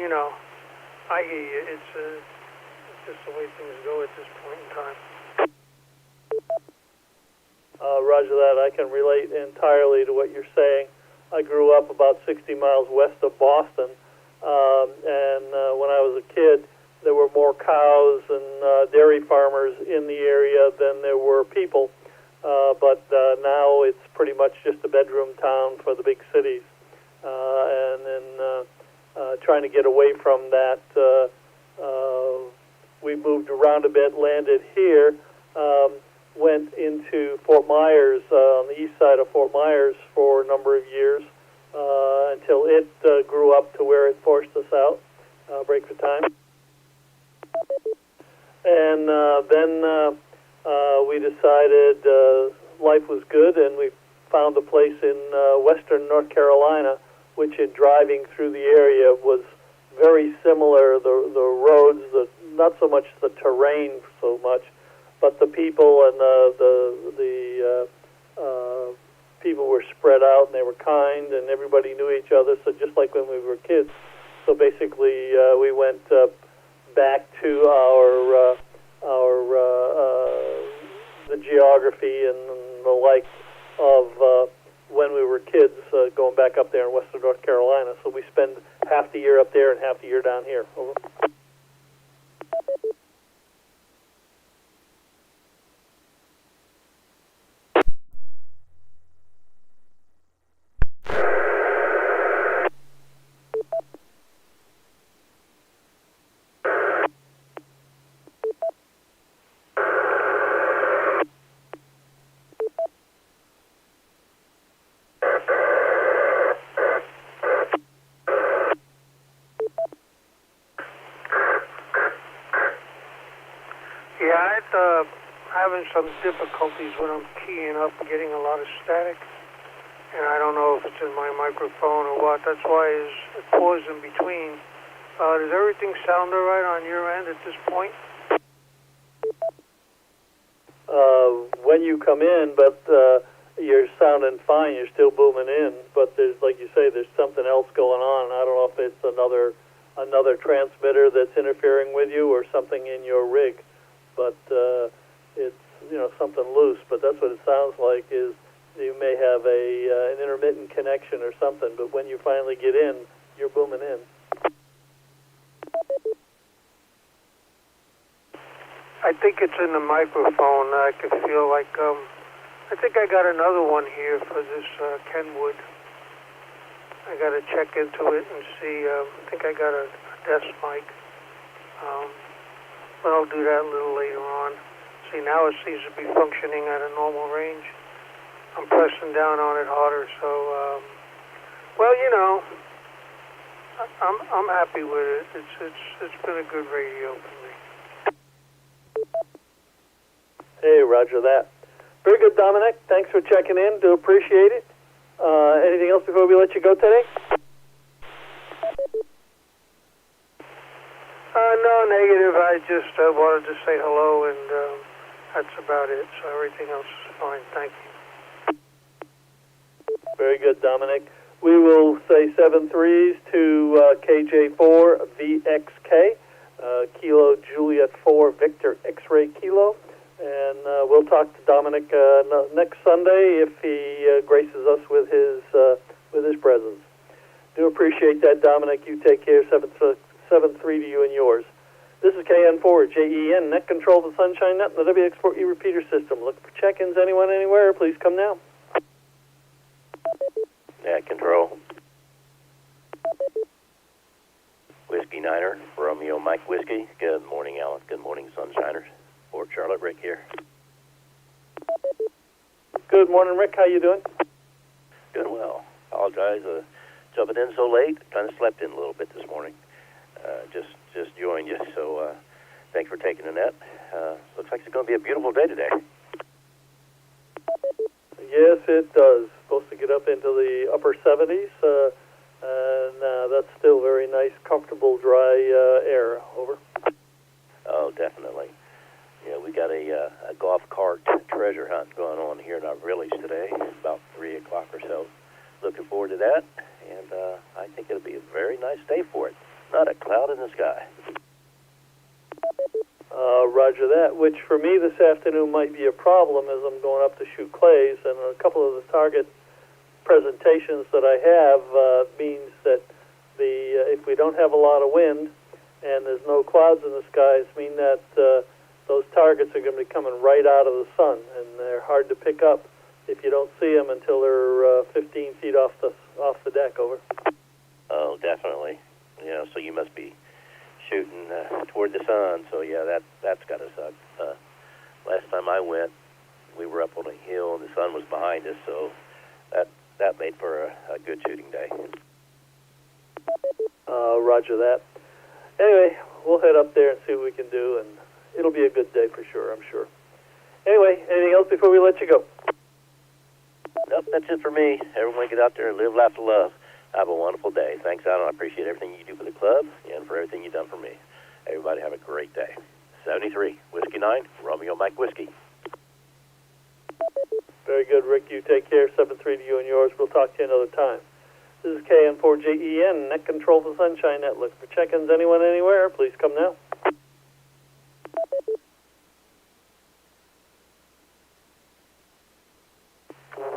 you know, I hear you. It's just the way things go at this point in time. Roger that. I can relate entirely to what you're saying. I grew up about 60 miles west of Boston, and when I was a kid, there were more cows and dairy farmers in the area than there were people. But now it's pretty much just a bedroom town for the big cities. And then trying to get away from that, we moved around a bit, landed here, went into Fort Myers, on the east side of Fort Myers for a number of years, until it grew up to where it forced us out, break for time. And then we decided life was good, and we found a place in western North Carolina, which in driving through the area was very similar. The roads, not so much the terrain so much, but the people and the people were spread out, and they were kind, and everybody knew each other. So just like when we were kids. So basically, we went back to the geography and the like of when we were kids, going back up there in western North Carolina. So we spend half the year up there and half the year down here. Over. Having some difficulties when I'm keying up, getting a lot of static, and I don't know if it's in my microphone or what. That's why there's a pause in between. Does everything sound all right on your end at this point? When you come in, but you're sounding fine. You're still booming in, but there's, like you say, there's something else going on. I don't know if it's another transmitter that's interfering with you or something in your rig, but it's something loose. But that's what it sounds like. Is you may have an intermittent connection or something. But when you finally get in, you're booming in. I think it's in the microphone. I can feel like I think I got another one here for this Kenwood. I got to check into it and see. I think I got a desk mic. But I'll do that a little later on. See, now it seems to be functioning at a normal range. I'm pressing down on it harder, so, well, you know, I'm happy with it. It's been a good radio for me. Hey, roger that. Very good, Dominic. Thanks for checking in. Do appreciate it. Anything else before we let you go today? No, negative. I just wanted to say hello, and that's about it. So everything else is fine. Thank you. Very good, Dominic. We will say 7-3s to KJ4 VXK, Kilo Juliet 4 Victor X-Ray Kilo. And we'll talk to Dominic next Sunday if he graces us with his presence. Do appreciate that, Dominic. You take care. 7-3 to you and yours. This is KN4JEN, Net Control the Sunshine Net, and the WX4E repeater system. Looking for check-ins, anyone, anywhere, please come now. Net Control. Whiskey Niner, Romeo Mike Whiskey. Good morning, Alan. Good morning, Sunshiners. Fort Charlotte, Rick here. Good morning, Rick. How you doing? Doing well. Apologize jumping in so late. Kind of slept in a little bit this morning. Just joined you, so thanks for taking the net. Looks like it's going to be a beautiful day today. Yes, it does. Supposed to get up into the upper 70s, and that's still very nice, comfortable, dry air. Over. Oh, definitely. Yeah, we got a golf cart treasure hunt going on here in our village today, about 3 o'clock or so. Looking forward to that, and I think it'll be a very nice day for it. Not a cloud in the sky. Roger that, which for me this afternoon might be a problem as I'm going up to shoot clays, and a couple of the target presentations that I have means that if we don't have a lot of wind and there's no clouds in the skies, mean that those targets are going to be coming right out of the sun, and they're hard to pick up if you don't see them until they're 15 feet off the deck. Over. Oh, definitely. Yeah, so you must be shooting toward the sun. So yeah, that's got to suck. Last time I went, we were up on a hill and the sun was behind us, so that made for a good shooting day. Roger that. Anyway, we'll head up there and see what we can do, and it'll be a good day for sure, I'm sure. Anyway, anything else before we let you go? Nope, that's it for me. Everyone get out there and live, laugh, and love. Have a wonderful day. Thanks, Alan. I appreciate everything you do for the club and for everything you've done for me. Everybody have a great day. 73, Whiskey 9, Romeo Mike Whiskey. Very good, Rick. You take care. 7-3 to you and yours. We'll talk to you another time. This is KN4JEN, Net Control for Sunshine Net. Look for check-ins, anyone, anywhere. Please come now.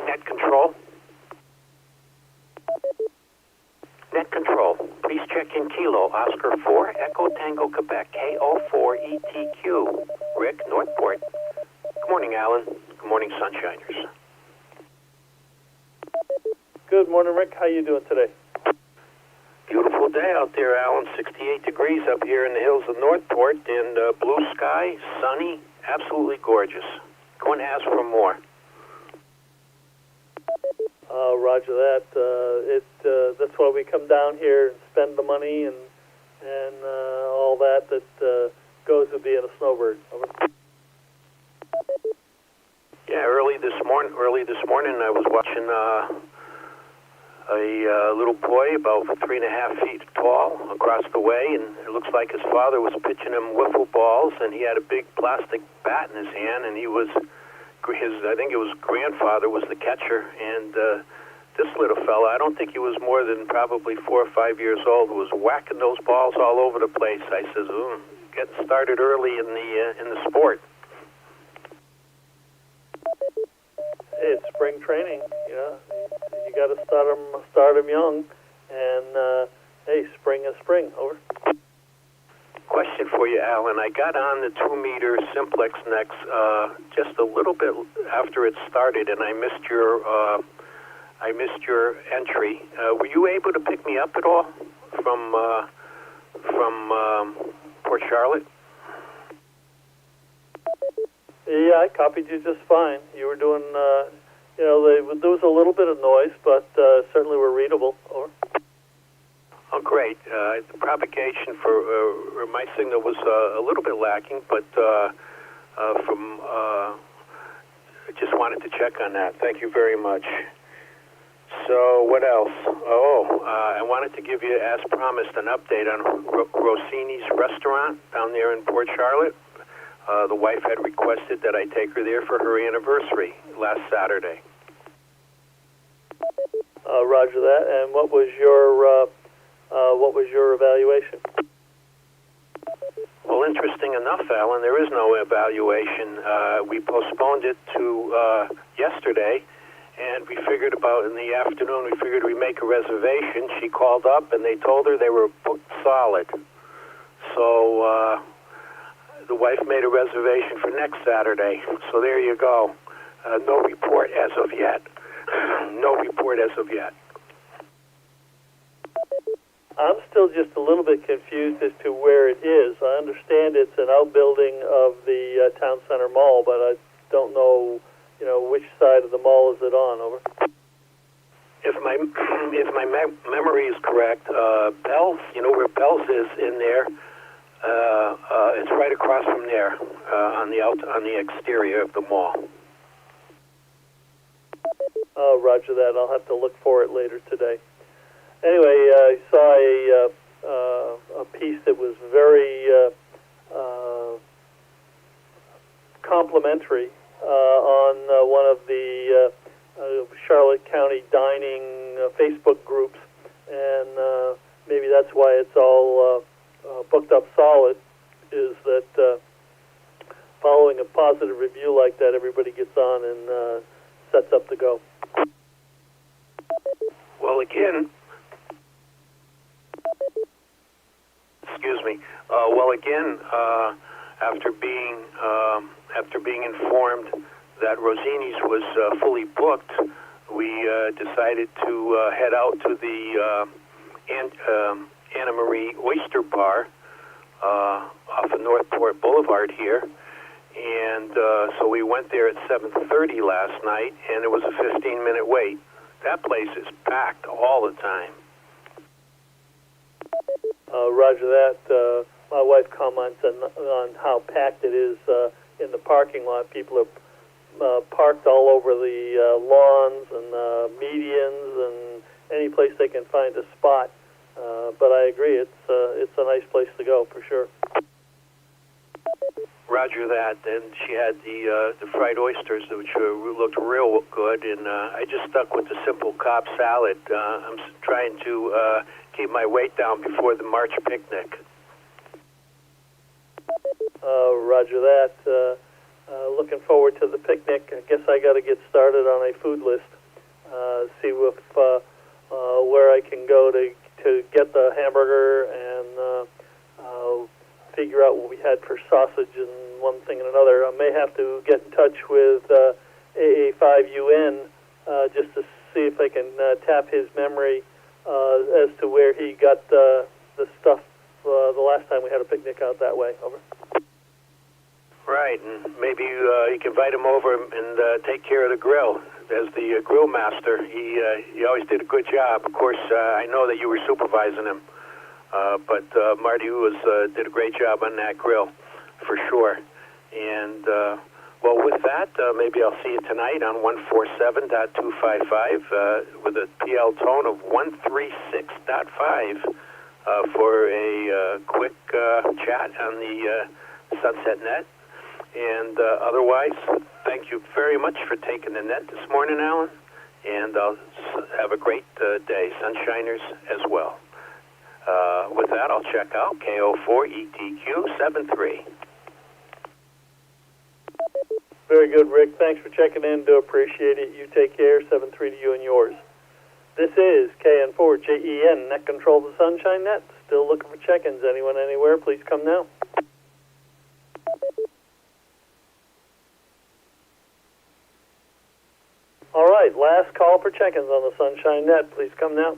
Net Control. Net Control. Please check in Kilo, Oscar 4, Echo Tango, Quebec, KO4ETQ. Rick, Northport. Good morning, Alan. Good morning, Sunshiners. Good morning, Rick. How you doing today? Beautiful day out there, Alan. 68 degrees up here in the hills of Northport, and blue sky, sunny, absolutely gorgeous. Go and ask for more. Roger that. That's why we come down here and spend the money and all that goes with being a snowbird. Over. Yeah, early this morning I was watching a little boy about 3.5 feet tall across the way, and it looks like his father was pitching him wiffle balls, and he had a big plastic bat in his hand, and I think it was grandfather was the catcher, and this little fella, I don't think he was more than probably 4 or 5 years old, was whacking those balls all over the place. I says, getting started early in the sport. Hey, it's spring training, you know. You got to start them young, and hey, spring is spring. Over. Question for you, Alan. I got on the 2-meter simplex necks just a little bit after it started, and I missed your I missed your entry. Were you able to pick me up at all from Port Charlotte? Yeah, I copied you just fine. You were doing, there was a little bit of noise, but certainly were readable. Over. Oh, great. The propagation for my signal was a little bit lacking, but I just wanted to check on that. Thank you very much. So what else? I wanted to give you, as promised, an update on Rossini's restaurant down there in Port Charlotte. The wife had requested that I take her there for her anniversary last Saturday. Roger that. And what was your evaluation? Well, interesting enough, Alan, there is no evaluation. We postponed it to yesterday, and we figured about in the afternoon, we figured we'd make a reservation. She called up, and they told her they were booked solid. So the wife made a reservation for next Saturday. So there you go. No report as of yet. No report as of yet. I'm still just a little bit confused as to where it is. I understand it's an outbuilding of the town center mall, but I don't know, which side of the mall is it on. Over. If my memory is correct, Bell's, where Bell's is in there. It's right across from there on the exterior of the mall. Roger that. I'll have to look for it later today. Anyway, I saw a piece that was very complimentary on one of the Charlotte County dining Facebook groups, and maybe that's why it's all booked up solid, is that following a positive review like that, everybody gets on and sets up to go. Well, again, excuse me. After being informed that Rossini's was fully booked, we decided to head out to the Anna Marie Oyster Bar off of Northport Boulevard here, and so we went there at 7:30 last night, and it was a 15-minute wait. That place is packed all the time. Roger that. My wife comments on how packed it is in the parking lot. People are parked all over the lawns and medians and any place they can find a spot. But I agree, it's a nice place to go for sure. Roger that. And she had the fried oysters, which looked real good, and I just stuck with the simple Cobb salad. I'm trying to keep my weight down before the March picnic. Roger that. Looking forward to the picnic. I guess I got to get started on a food list. See if where I can go to get the hamburger and figure out what we had for sausage and one thing and another. I may have to get in touch with AA5UN just to see if I can tap his memory as to where he got the stuff the last time we had a picnic out that way. Over. Right, and maybe you can invite him over and take care of the grill. As the grill master, he always did a good job. Of course, I know that you were supervising him, but Marty did a great job on that grill, for sure. And, well, with that, maybe I'll see you tonight on 147.255 with a PL tone of 136.5 for a quick chat on the Sunset Net. And otherwise, thank you very much for taking the net this morning, Alan. And I'll have a great day. Sunshiners as well. With that, I'll check out KO4ETQ73. Very good, Rick. Thanks for checking in. Do appreciate it. You take care. 7-3 to you and yours. This is KN4JEN, Net Control the Sunshine Net. Still looking for check-ins. Anyone, anywhere, please come now. All right, last last call for check-ins on the Sunshine Net. Please come now.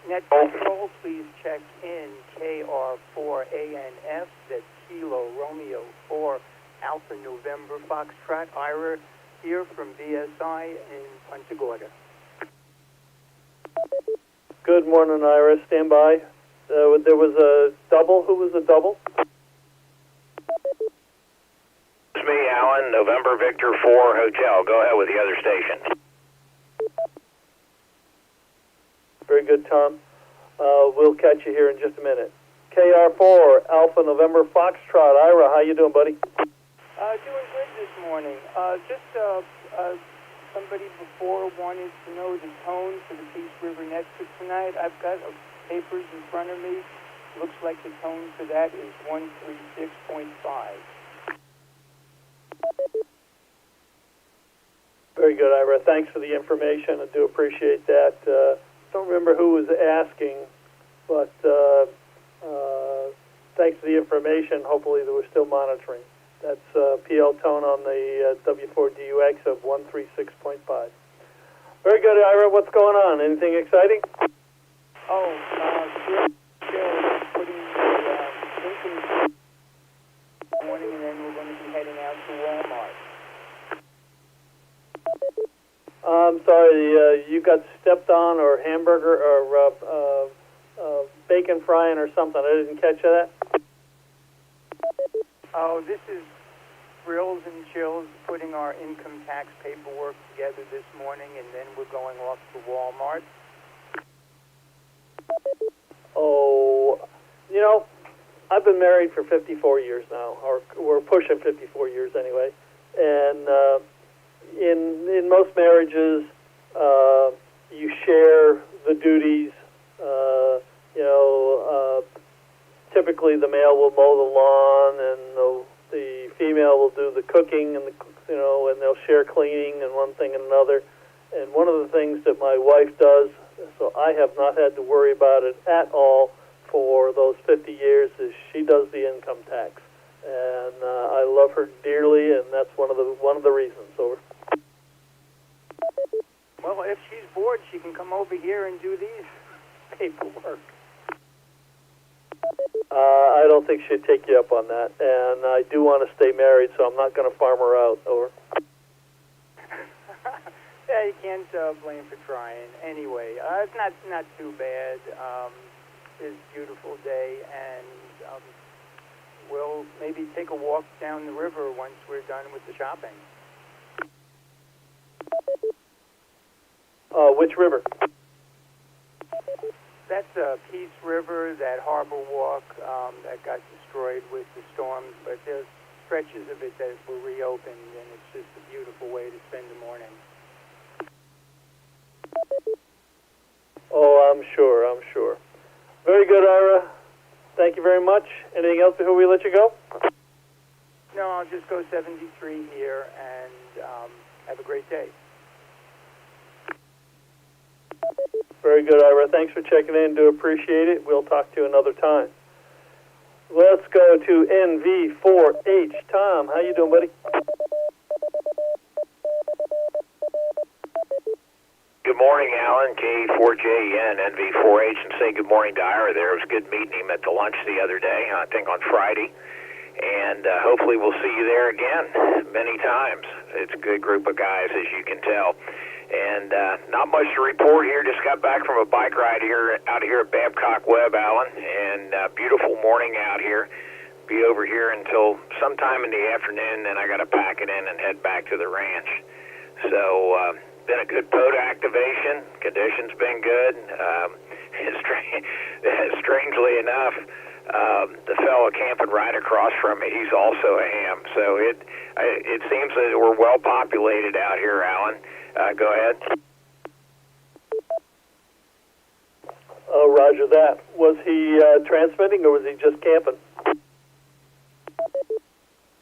Net Control, please check in KR4ANF, that's Kilo Romeo 4 Alpha November Foxtrot Ira, here from BSI in Punta Gorda. Good morning, Ira. Stand by. There was a double. Who was the double? It's me, Alan, November Victor 4 Hotel. Go ahead with the other station. Very good, Tom. We'll catch you here in just a minute. KR4 Alpha November Foxtrot. Ira, how you doing, buddy? Doing good this morning. Somebody before wanted to know the tone for the Peace River Net for tonight. I've got papers in front of me. Looks like the tone for that is 136.5. Very good, Ira. Thanks for the information. I do appreciate that. Don't remember who was asking, but thanks for the information. Hopefully that we're still monitoring. That's PL tone on the W4DUX of 136.5. Very good, Ira. What's going on? Anything exciting? Bill putting the income morning, and then we're going to be heading out to Walmart. I'm sorry, you got stepped on, or hamburger, or bacon frying, or something. I didn't catch that. Oh, this is Grills and Chills putting our income tax paperwork together this morning, and then we're going off to Walmart. Oh, you know, I've been married for 54 years now, or we're pushing 54 years anyway, and in most marriages, you share the duties. Typically the male will mow the lawn, and the female will do the cooking, and and they'll share cleaning and one thing and another. And one of the things that my wife does, so I have not had to worry about it at all for those 50 years, is she does the income tax, and I love her dearly, and that's one of the reasons. Over. Well, if she's bored, she can come over here and do these paperwork. I don't think she'd take you up on that, and I do want to stay married, so I'm not going to farm her out. Over. Yeah, you can't blame for trying. Anyway, it's not too bad. It's a beautiful day, and we'll maybe take a walk down the river once we're done with the shopping. Which river? That's Peace River, that harbor walk that got destroyed with the storms, but there's stretches of it that were reopened, and it's just a beautiful way to spend the morning. Oh, I'm sure. Very good, Ira. Thank you very much. Anything else before we let you go? No, I'll just go 73 here, and have a great day. Very good, Ira. Thanks for checking in. Do appreciate it. We'll talk to you another time. Let's go to NV4H. Tom, how you doing, buddy? Good morning, Alan, K4JN, NV4H, and say good morning to Ira there. It was good meeting him at the lunch the other day, I think on Friday. And hopefully we'll see you there again many times. It's a good group of guys, as you can tell. And not much to report here. Just got back from a bike ride out here at Babcock Webb, Alan, and beautiful morning out here. Be over here until sometime in the afternoon, then I got to pack it in and head back to the ranch. So been a good POTA activation. Conditions been good. Strangely enough, the fellow camping right across from me, he's also a ham. So it seems that we're well populated out here, Alan. Go ahead. Roger that. Was he transmitting, or was he just camping? He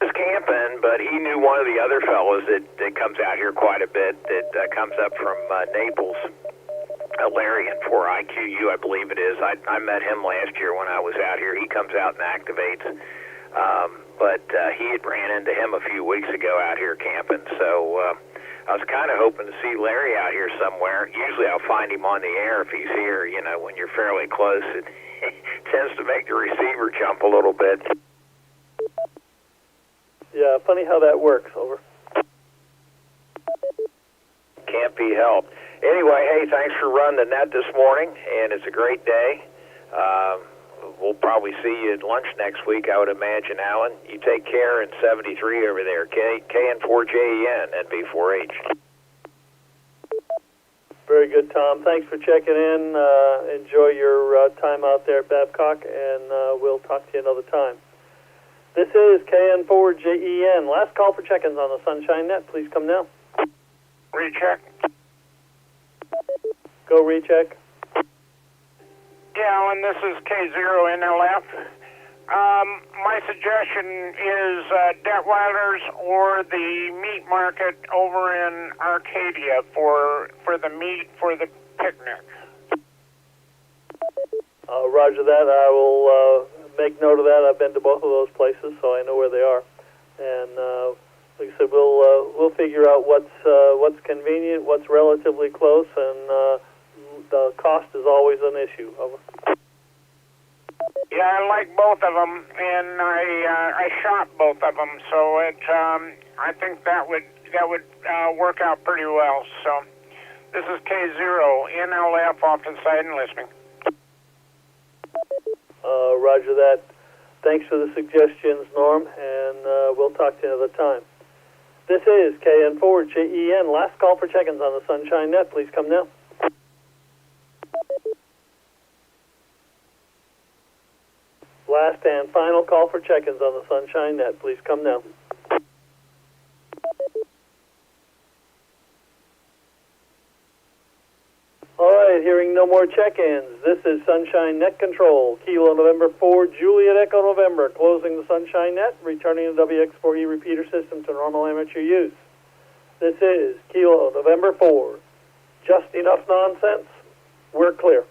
was camping, but he knew one of the other fellows that comes out here quite a bit, that comes up from Naples, Larry in 4IQU, I believe it is. I met him last year when I was out here. He comes out and activates. but he had ran into him a few weeks ago out here camping. So I was kind of hoping to see Larry out here somewhere. Usually I'll find him on the air if he's here. You know, when you're fairly close, it tends to make the receiver jump a little bit. Yeah, funny how that works. Over. Can't be helped. Anyway, hey, thanks for running the net this morning, and it's a great day. We'll probably see you at lunch next week, I would imagine, Alan. You take care, and 73 over there, KN4JEN, NV4H. Very good, Tom. Thanks for checking in. Enjoy your time out there at Babcock, and we'll talk to you another time. This is KN4JEN. Last call for check-ins on the Sunshine Net. Please come now. Recheck. Go recheck. Yeah, Alan, this is K0NLF. My suggestion is Detweiler's or the meat market over in Arcadia for the meat for the picnic. Roger that. I will make note of that. I've been to both of those places, so I know where they are. And like I said, we'll figure out what's convenient, what's relatively close, and the cost is always an issue. Over. Yeah, I like both of them, and I shot both of them, so I think that would work out pretty well. So this is K0NLF off to the side and listening. Roger that. Thanks for the suggestions, Norm, and we'll talk to you another time. This is KN4JEN. Last call for check-ins on the Sunshine Net. Please come now. Last and final call for check-ins on the Sunshine Net. Please come now. All right, hearing no more check-ins. This is Sunshine Net Control. Kilo November 4, Juliet Echo November. Closing the Sunshine Net, returning the WX4E repeater system to normal amateur use. This is Kilo November 4. Just enough nonsense. We're clear.